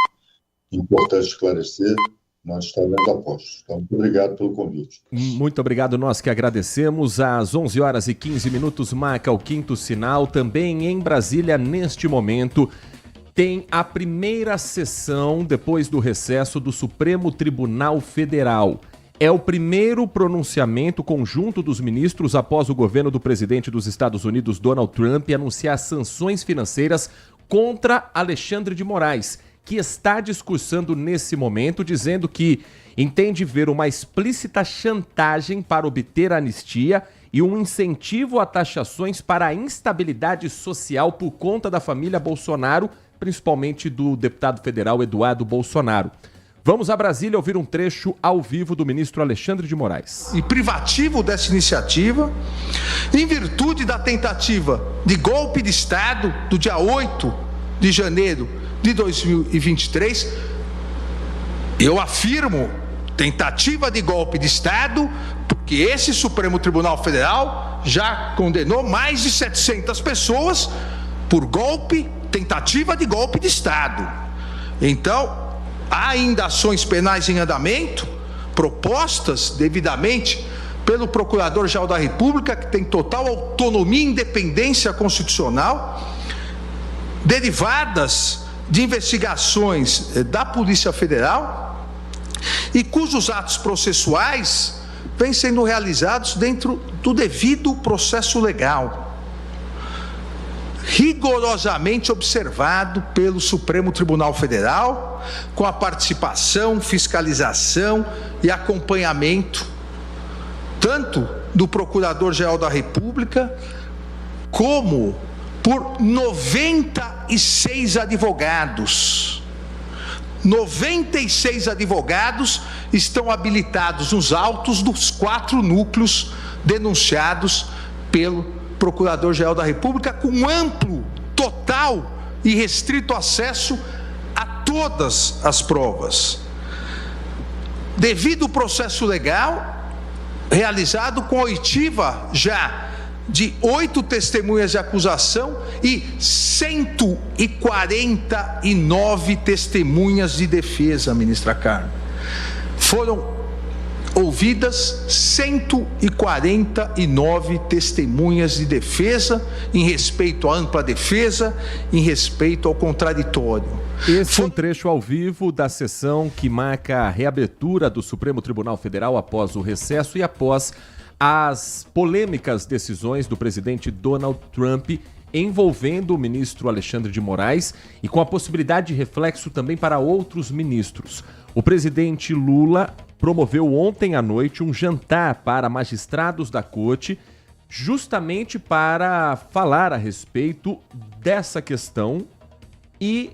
importante esclarecer, nós estaremos a postos. Então, muito obrigado pelo convite. Muito obrigado, nós que agradecemos. Às 11h15 marca o quinto sinal. Também em Brasília, neste momento, tem a primeira sessão, depois do recesso, do Supremo Tribunal Federal. É o primeiro pronunciamento conjunto dos ministros após o governo do presidente dos Estados Unidos, Donald Trump, anunciar sanções financeiras contra Alexandre de Moraes, que está discursando nesse momento, dizendo que entende ver uma explícita chantagem para obter anistia e um incentivo a taxações para a instabilidade social por conta da família Bolsonaro, principalmente do deputado federal Eduardo Bolsonaro. Vamos a Brasília ouvir um trecho ao vivo do ministro Alexandre de Moraes. E privativo dessa iniciativa, em virtude da tentativa de golpe de Estado do dia 8 de janeiro de 2023, eu afirmo tentativa de golpe de Estado, porque esse Supremo Tribunal Federal já condenou mais de 700 pessoas por golpe, tentativa de golpe de Estado. Então, há ainda ações penais em andamento, propostas devidamente pelo Procurador-Geral da República, que tem total autonomia e independência constitucional, derivadas de investigações da Polícia Federal e cujos atos processuais vêm sendo realizados dentro do devido processo legal, rigorosamente observado pelo Supremo Tribunal Federal, com a participação, fiscalização e acompanhamento tanto do Procurador-Geral da República como por 96 advogados. 96 advogados estão habilitados nos autos dos 4 núcleos denunciados pelo Procurador-Geral da República, com amplo, total e restrito acesso a todas as provas, devido ao processo legal realizado com a oitiva já de 8 testemunhas de acusação e 149 testemunhas de defesa, ministra Carmen. Foram ouvidas 149 testemunhas de defesa em respeito à ampla defesa, em respeito ao contraditório. Esse é um trecho ao vivo da sessão que marca a reabertura do Supremo Tribunal Federal após o recesso e após as polêmicas decisões do presidente Donald Trump envolvendo o ministro Alexandre de Moraes e com a possibilidade de reflexo também para outros ministros. O presidente Lula promoveu ontem à noite um jantar para magistrados da corte, justamente para falar a respeito dessa questão e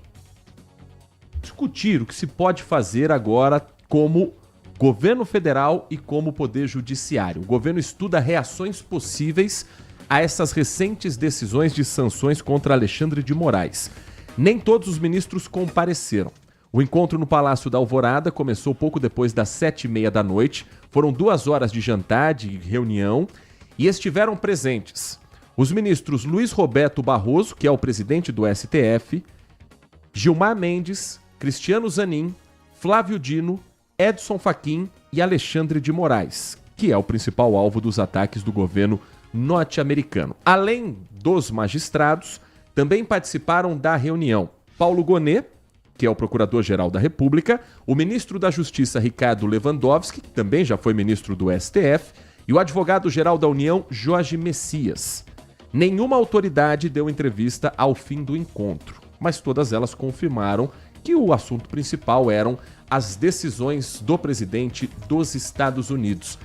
discutir o que se pode fazer agora como governo federal e como poder judiciário. O governo estuda reações possíveis a essas recentes decisões de sanções contra Alexandre de Moraes. Nem todos os ministros compareceram. O encontro no Palácio da Alvorada começou pouco depois das 7h30 da noite. Foram 2 horas de jantar, de reunião, e estiveram presentes os ministros Luiz Roberto Barroso, que é o presidente do STF, Gilmar Mendes, Cristiano Zanin, Flávio Dino, Edson Fachin e Alexandre de Moraes, que é o principal alvo dos ataques do governo norte-americano. Além dos magistrados, também participaram da reunião Paulo Gonet, que é o Procurador-Geral da República, o ministro da Justiça Ricardo Lewandowski, que também já foi ministro do STF, e o advogado-geral da União, Jorge Messias. Nenhuma autoridade deu entrevista ao fim do encontro, mas todas elas confirmaram que o assunto principal eram as decisões do presidente dos Estados Unidos.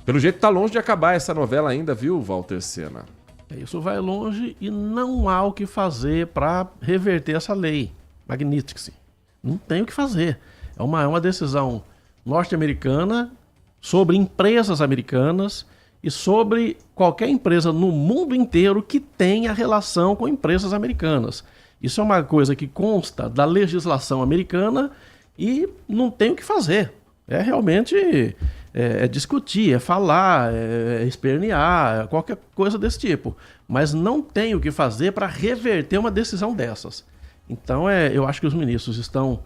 Pelo jeito tá longe de acabar essa novela ainda, viu, Walter Sena? Isso vai longe e não há o que fazer para reverter essa lei. Magnitsky. Não tem o que fazer. É uma decisão norte-americana sobre empresas americanas e sobre qualquer empresa no mundo inteiro que tenha relação com empresas americanas. Isso é uma coisa que consta da legislação americana e não tem o que fazer. É realmente discutir, é falar, é espernear, qualquer coisa desse tipo. Mas não tem o que fazer para reverter uma decisão dessas. Então, eu acho que os ministros estão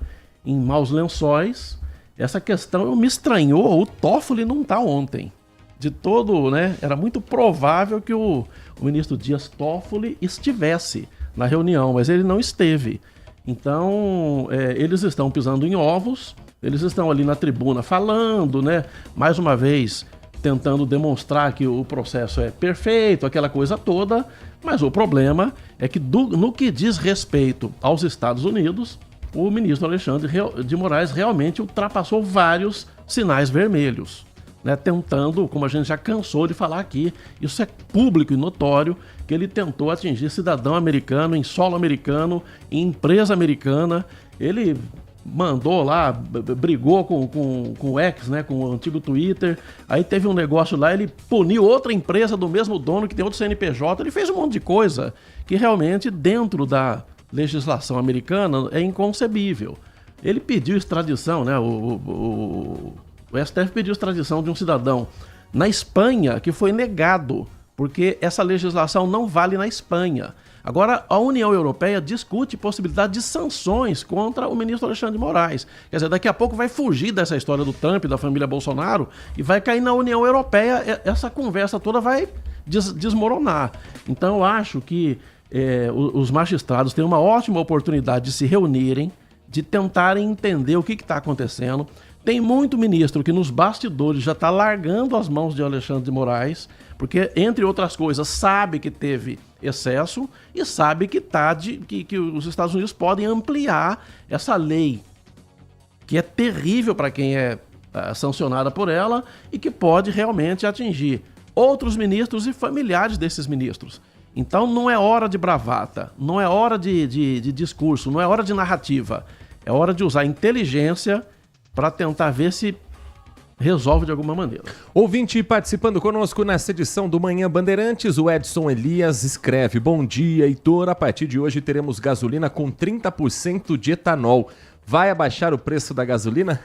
em maus lençóis. Essa questão me estranhou, o Toffoli não está ontem. De todo, né? Era muito provável que o ministro Dias Toffoli estivesse na reunião, mas ele não esteve. Então, eles estão pisando em ovos, eles estão ali na tribuna falando, né? Mais uma vez, tentando demonstrar que o processo é perfeito, aquela coisa toda, mas o problema é que no que diz respeito aos Estados Unidos, o ministro Alexandre de Moraes realmente ultrapassou vários sinais vermelhos, né? Tentando, como a gente já cansou de falar aqui, isso é público e notório, que ele tentou atingir cidadão americano, em solo americano, em empresa americana. Ele mandou lá, brigou com o X, né, com o antigo Twitter, aí teve um negócio lá, ele puniu outra empresa do mesmo dono que tem outro CNPJ, ele fez um monte de coisa que realmente dentro da legislação americana é inconcebível. Ele pediu extradição, né, o STF pediu extradição de um cidadão na Espanha que foi negado, porque essa legislação não vale na Espanha. Agora, a União Europeia discute possibilidade de sanções contra o ministro Alexandre de Moraes. Quer dizer, daqui a pouco vai fugir dessa história do Trump, da família Bolsonaro, e vai cair na União Europeia. Essa conversa toda vai desmoronar. Então, eu acho que os magistrados têm uma ótima oportunidade de se reunirem, de tentarem entender o que está acontecendo. Tem muito ministro que nos bastidores já está largando as mãos de Alexandre de Moraes, porque, entre outras coisas, sabe que teve excesso e sabe que os Estados Unidos podem ampliar essa lei, que é terrível para quem é sancionada por ela e que pode realmente atingir outros ministros e familiares desses ministros. Então não é hora de bravata, não é hora de discurso, não é hora de narrativa. É hora de usar inteligência para tentar ver se resolve de alguma maneira. Ouvinte participando conosco nessa edição do Manhã Bandeirantes, o Edson Elias escreve: bom dia, Heitor, a partir de hoje teremos gasolina com 30% de etanol. Vai abaixar o preço da gasolina?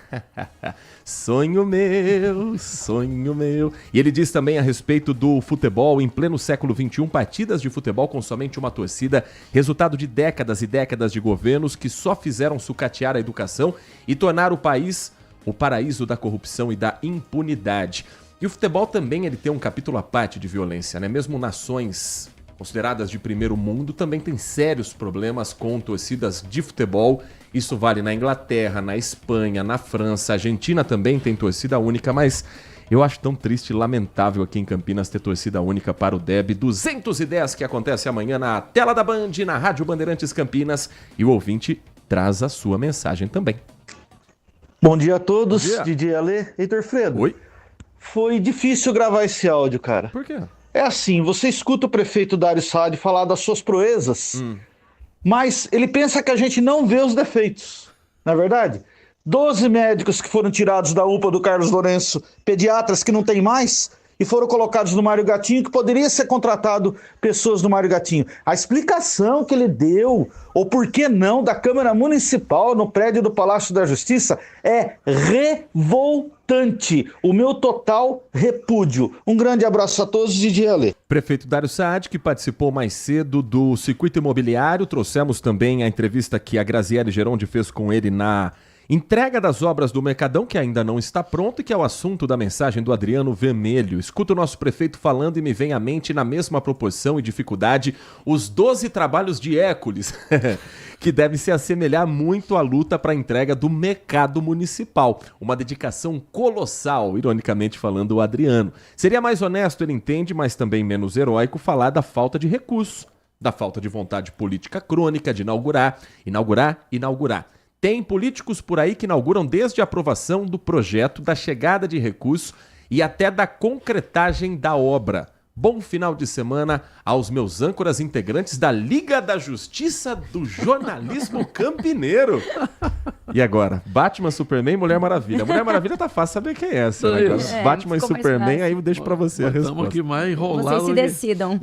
Sonho meu, sonho meu. E ele diz também a respeito do futebol em pleno século XXI, partidas de futebol com somente uma torcida, resultado de décadas e décadas de governos que só fizeram sucatear a educação e tornar o país o paraíso da corrupção e da impunidade. E o futebol também ele tem um capítulo à parte de violência, né? Mesmo nações consideradas de primeiro mundo também tem sérios problemas com torcidas de futebol. Isso vale na Inglaterra, na Espanha, na França. A Argentina também tem torcida única, mas eu acho tão triste e lamentável aqui em Campinas ter torcida única para o Derby 210, que acontece amanhã na tela da Band, na Rádio Bandeirantes Campinas. E o ouvinte traz a sua mensagem também. Bom dia a todos, Didi Ale, Heitor Fredo. Oi. Foi difícil gravar esse áudio, cara. Por quê? É assim, você escuta o prefeito Dário Saad falar das suas proezas, mas ele pensa que a gente não vê os defeitos, não é verdade? 12 médicos que foram tirados da UPA do Carlos Lourenço, pediatras que não tem mais, e foram colocados no Mário Gatinho, que poderia ser contratado pessoas do Mário Gatinho. A explicação que ele deu, ou por que não, da Câmara Municipal no prédio do Palácio da Justiça é revoltante. O meu total repúdio. Um grande abraço a todos, Didi Ale. Prefeito Dário Saad, que participou mais cedo do Circuito Imobiliário. Trouxemos também a entrevista que a Graziele Geronde fez com ele na entrega das obras do Mercadão, que ainda não está pronto e que é o assunto da mensagem do Adriano Vermelho. Escuta o nosso prefeito falando e me vem à mente, na mesma proporção e dificuldade, os 12 trabalhos de Hércules, que devem se assemelhar muito à luta para a entrega do mercado municipal. Uma dedicação colossal, ironicamente falando o Adriano. Seria mais honesto, ele entende, mas também menos heróico, falar da falta de recursos, da falta de vontade política crônica de inaugurar. Tem políticos por aí que inauguram desde a aprovação do projeto, da chegada de recursos e até da concretagem da obra. Bom final de semana aos meus âncoras integrantes da Liga da Justiça do Jornalismo Campineiro. E agora? Batman, Superman, Mulher Maravilha. Mulher Maravilha tá fácil saber quem é essa. Né? Batman e Superman, aí eu deixo pra você a resposta. Estamos aqui mais enrolados. Vocês se decidam.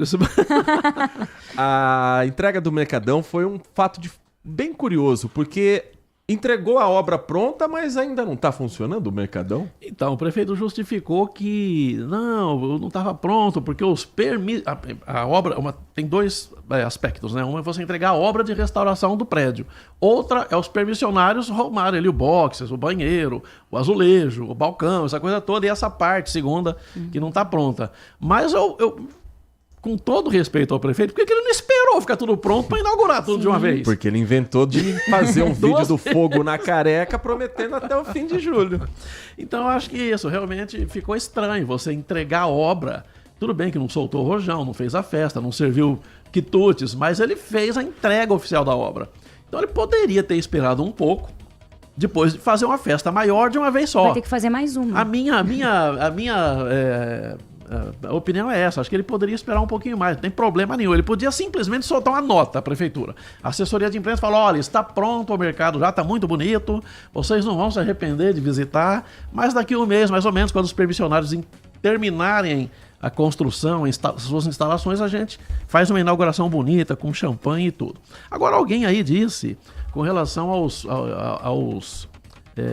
A entrega do Mercadão foi um fato bem curioso, porque entregou a obra pronta, mas ainda não está funcionando o Mercadão? Então, o prefeito justificou que não estava pronto, porque os permissos... A obra tem dois aspectos, né? Um é você entregar a obra de restauração do prédio. Outra é os permissionários arrumarem ali o boxes, o banheiro, o azulejo, o balcão, essa coisa toda, e essa parte segunda que não está pronta. Mas eu com todo respeito ao prefeito, por que ele não esperou ficar tudo pronto para inaugurar tudo de uma vez? Porque ele inventou de fazer um vídeo do fogo na careca, prometendo até o fim de julho. Então eu acho que isso realmente ficou estranho, você entregar a obra. Tudo bem que não soltou o rojão, não fez a festa, não serviu quitutes, mas ele fez a entrega oficial da obra. Então ele poderia ter esperado um pouco, depois de fazer uma festa maior de uma vez só. Vai ter que fazer mais uma. A minha opinião é essa, acho que ele poderia esperar um pouquinho mais, não tem problema nenhum, ele podia simplesmente soltar uma nota à prefeitura. A assessoria de imprensa falou, olha, está pronto o mercado, já está muito bonito, vocês não vão se arrepender de visitar, mas daqui a um mês, mais ou menos, quando os permissionários terminarem a construção, suas instalações, a gente faz uma inauguração bonita, com champanhe e tudo. Agora alguém aí disse, com relação aos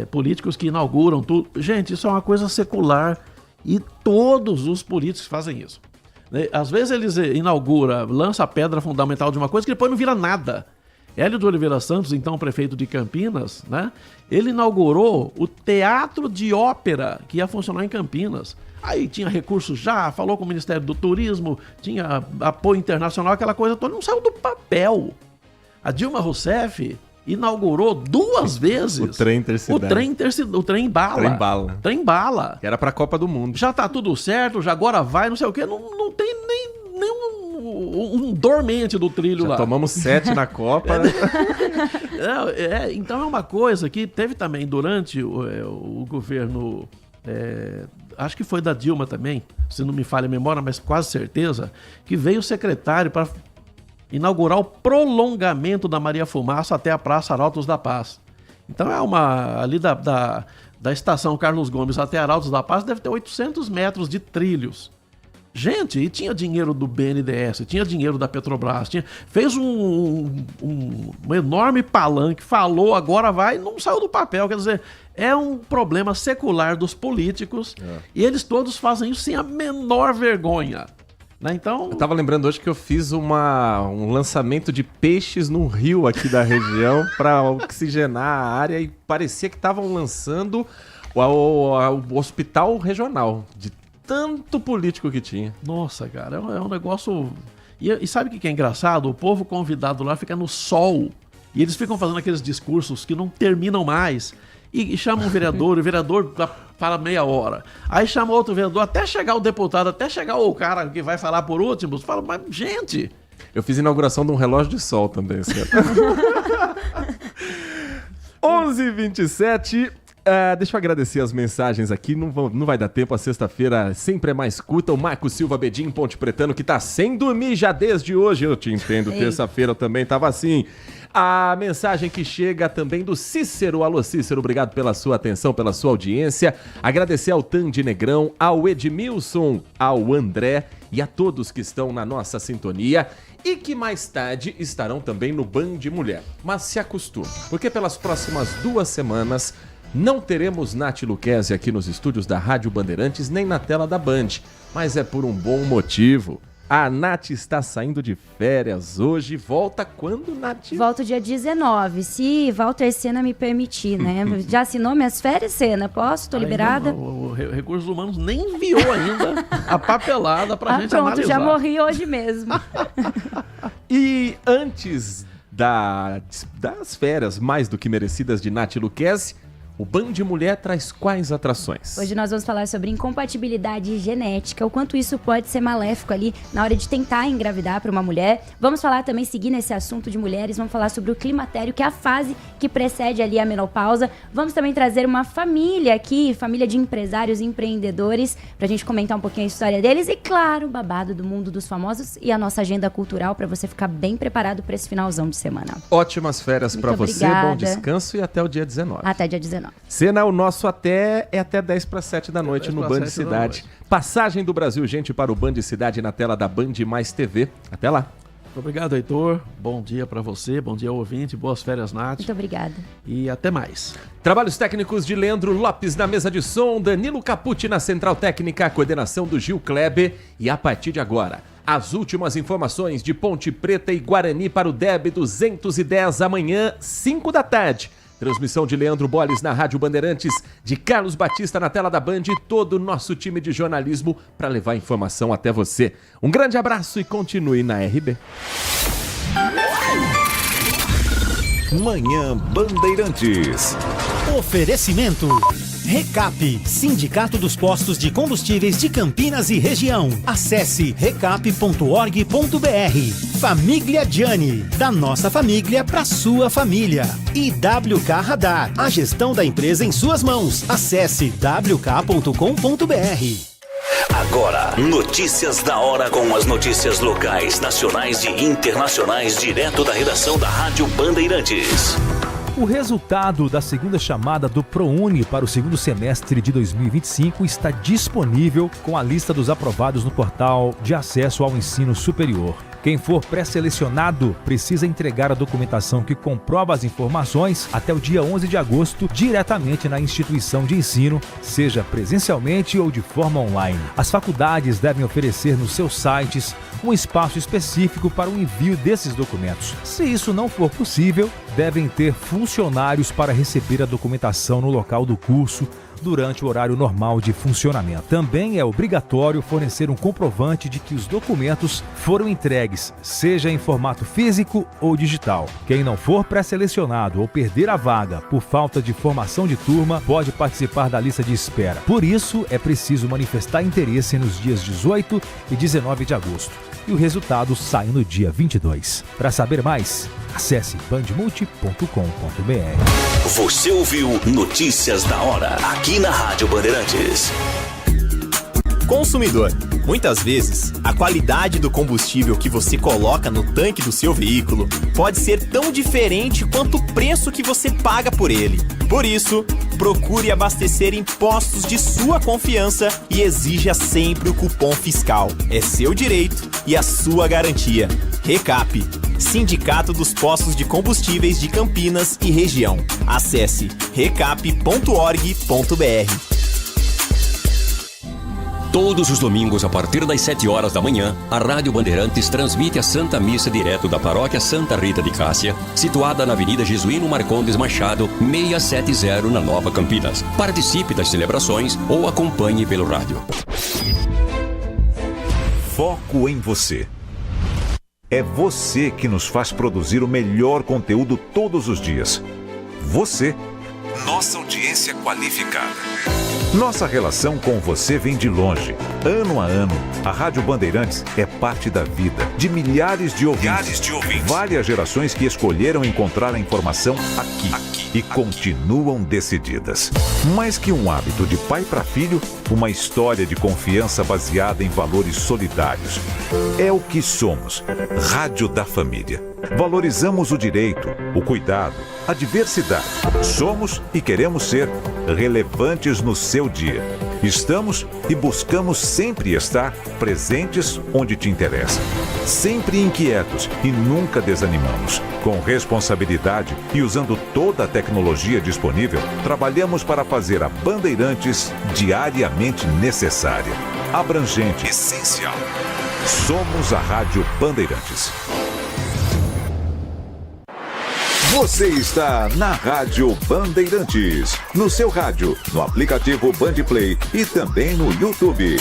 políticos que inauguram tudo, gente, isso é uma coisa secular, e todos os políticos fazem isso. Às vezes eles inauguram, lançam a pedra fundamental de uma coisa que depois não vira nada. Hélio de Oliveira Santos, então prefeito de Campinas, né? Ele inaugurou o Teatro de Ópera que ia funcionar em Campinas. Aí tinha recursos já, falou com o Ministério do Turismo, tinha apoio internacional, aquela coisa toda, não saiu do papel. A Dilma Rousseff inaugurou 2 vezes o trem intercidade. O trem bala. Trem bala. Que era pra Copa do Mundo. Já tá tudo certo, já agora vai, não sei o quê. Não tem nem um dormente do trilho já lá. Tomamos 7 na Copa. Né? Então é uma coisa que teve também durante o governo... acho que foi da Dilma também, se não me falha a memória, mas quase certeza, que veio o secretário para inaugurar o prolongamento da Maria Fumaça até a Praça Arautos da Paz. Então é ali da estação Carlos Gomes até Arautos da Paz deve ter 800 metros de trilhos. Gente, e tinha dinheiro do BNDES, tinha dinheiro da Petrobras, fez um enorme palanque, falou, agora vai, não saiu do papel. Quer dizer, é um problema secular dos políticos e eles todos fazem isso sem a menor vergonha. Né? Então... Eu tava lembrando hoje que eu fiz um lançamento de peixes num rio aqui da região para oxigenar a área e parecia que estavam lançando o hospital regional de tanto político que tinha. Nossa, cara, é um negócio... E sabe o que é engraçado? O povo convidado lá fica no sol. E eles ficam fazendo aqueles discursos que não terminam mais. E chamam um vereador, e o vereador fala meia hora. Aí chama outro vereador, até chegar o deputado, até chegar o cara que vai falar por último. Fala, mas gente... Eu fiz inauguração de um relógio de sol também, certo? 11h27... deixa eu agradecer as mensagens aqui, não vai dar tempo, a sexta-feira sempre é mais curta. O Marco Silva Bedin, Ponte Pretano, que tá sem dormir já desde hoje, eu te entendo, terça-feira também tava assim. A mensagem que chega também do Cícero. Alô, Cícero, obrigado pela sua atenção, pela sua audiência. Agradecer ao Tandy Negrão, ao Edmilson, ao André e a todos que estão na nossa sintonia e que mais tarde estarão também no Band Mulher. Mas se acostume, porque pelas próximas 2 semanas... não teremos Nath Luquezzi aqui nos estúdios da Rádio Bandeirantes, nem na tela da Band, mas é por um bom motivo. A Nath está saindo de férias hoje. Volta quando, Nath? Volto dia 19, se Walter Sena me permitir, né? Já assinou minhas férias, Sena? Posso? Tô liberada? O Recursos Humanos nem enviou ainda a papelada pra gente pronto, analisar. Já morri hoje mesmo. E antes das férias mais do que merecidas de Nath Luquezzi, o Band Mulher traz quais atrações? Hoje nós vamos falar sobre incompatibilidade genética, o quanto isso pode ser maléfico ali na hora de tentar engravidar para uma mulher. Vamos falar também, seguir nesse assunto de mulheres, vamos falar sobre o climatério, que é a fase que precede ali a menopausa. Vamos também trazer uma família aqui, família de empresários e empreendedores, pra gente comentar um pouquinho a história deles e, claro, babado do mundo dos famosos e a nossa agenda cultural para você ficar bem preparado para esse finalzão de semana. Ótimas férias para você, obrigada. Bom descanso e até o dia 19. Até dia 19. Cena, o nosso até 10 para 7 da noite no Band Cidade. Passagem do Brasil, gente, para o Band Cidade na tela da Band Mais TV. Até lá. Obrigado, Heitor. Bom dia para você, bom dia ao ouvinte, boas férias, Nath. Muito obrigada. E até mais. Trabalhos técnicos de Leandro Lopes na mesa de som, Danilo Capucci na central técnica, coordenação do Gil Kleber. E a partir de agora, as últimas informações de Ponte Preta e Guarani para o DEB 210 amanhã, 5 da tarde. Transmissão de Leandro Boles na Rádio Bandeirantes, de Carlos Batista na tela da Band e todo o nosso time de jornalismo para levar informação até você. Um grande abraço e continue na RB. Manhã Bandeirantes. Oferecimento. Recap, Sindicato dos Postos de Combustíveis de Campinas e Região. Acesse recap.org.br. Família Gianni, da nossa família para sua família. E WK Radar, a gestão da empresa em suas mãos. Acesse wk.com.br. Agora, notícias da hora com as notícias locais, nacionais e internacionais, direto da redação da Rádio Bandeirantes. O resultado da segunda chamada do ProUni para o segundo semestre de 2025 está disponível com a lista dos aprovados no portal de acesso ao ensino superior. Quem for pré-selecionado precisa entregar a documentação que comprova as informações até o dia 11 de agosto diretamente na instituição de ensino, seja presencialmente ou de forma online. As faculdades devem oferecer nos seus sites um espaço específico para o envio desses documentos. Se isso não for possível, devem ter funcionários para receber a documentação no local do curso durante o horário normal de funcionamento. Também é obrigatório fornecer um comprovante de que os documentos foram entregues, seja em formato físico ou digital. Quem não for pré-selecionado ou perder a vaga por falta de formação de turma, pode participar da lista de espera. Por isso, é preciso manifestar interesse nos dias 18 e 19 de agosto. E o resultado sai no dia 22. Para saber mais, acesse bandmulti.com.br. Você ouviu Notícias da Hora, aqui na Rádio Bandeirantes. Consumidor, muitas vezes, a qualidade do combustível que você coloca no tanque do seu veículo pode ser tão diferente quanto o preço que você paga por ele. Por isso, Procure abastecer em postos de sua confiança e exija sempre o cupom fiscal. É seu direito e a sua garantia. Recap, Sindicato dos Postos de Combustíveis de Campinas e Região. Acesse recap.org.br. Todos os domingos, a partir das 7 horas da manhã, a Rádio Bandeirantes transmite a Santa Missa direto da Paróquia Santa Rita de Cássia, situada na Avenida Jesuíno Marcondes Machado, 670, na Nova Campinas. Participe das celebrações ou acompanhe pelo rádio. Foco em você. É você que nos faz produzir o melhor conteúdo todos os dias. Você, nossa audiência qualificada. Nossa relação com você vem de longe. Ano a ano, a Rádio Bandeirantes é parte da vida de milhares de ouvintes. Várias gerações que escolheram encontrar a informação aqui e continuam decididas. Mais que um hábito de pai para filho, uma história de confiança baseada em valores solidários. É o que somos. Rádio da Família. Valorizamos o direito, o cuidado, a diversidade. Somos e queremos ser relevantes no seu dia. Estamos e buscamos sempre estar presentes onde te interessa. Sempre inquietos e nunca desanimamos. Com responsabilidade e usando toda a tecnologia disponível, trabalhamos para fazer a Bandeirantes diariamente necessária, abrangente, essencial. Somos a Rádio Bandeirantes. Você está na Rádio Bandeirantes, no seu rádio, no aplicativo Bandplay e também no YouTube.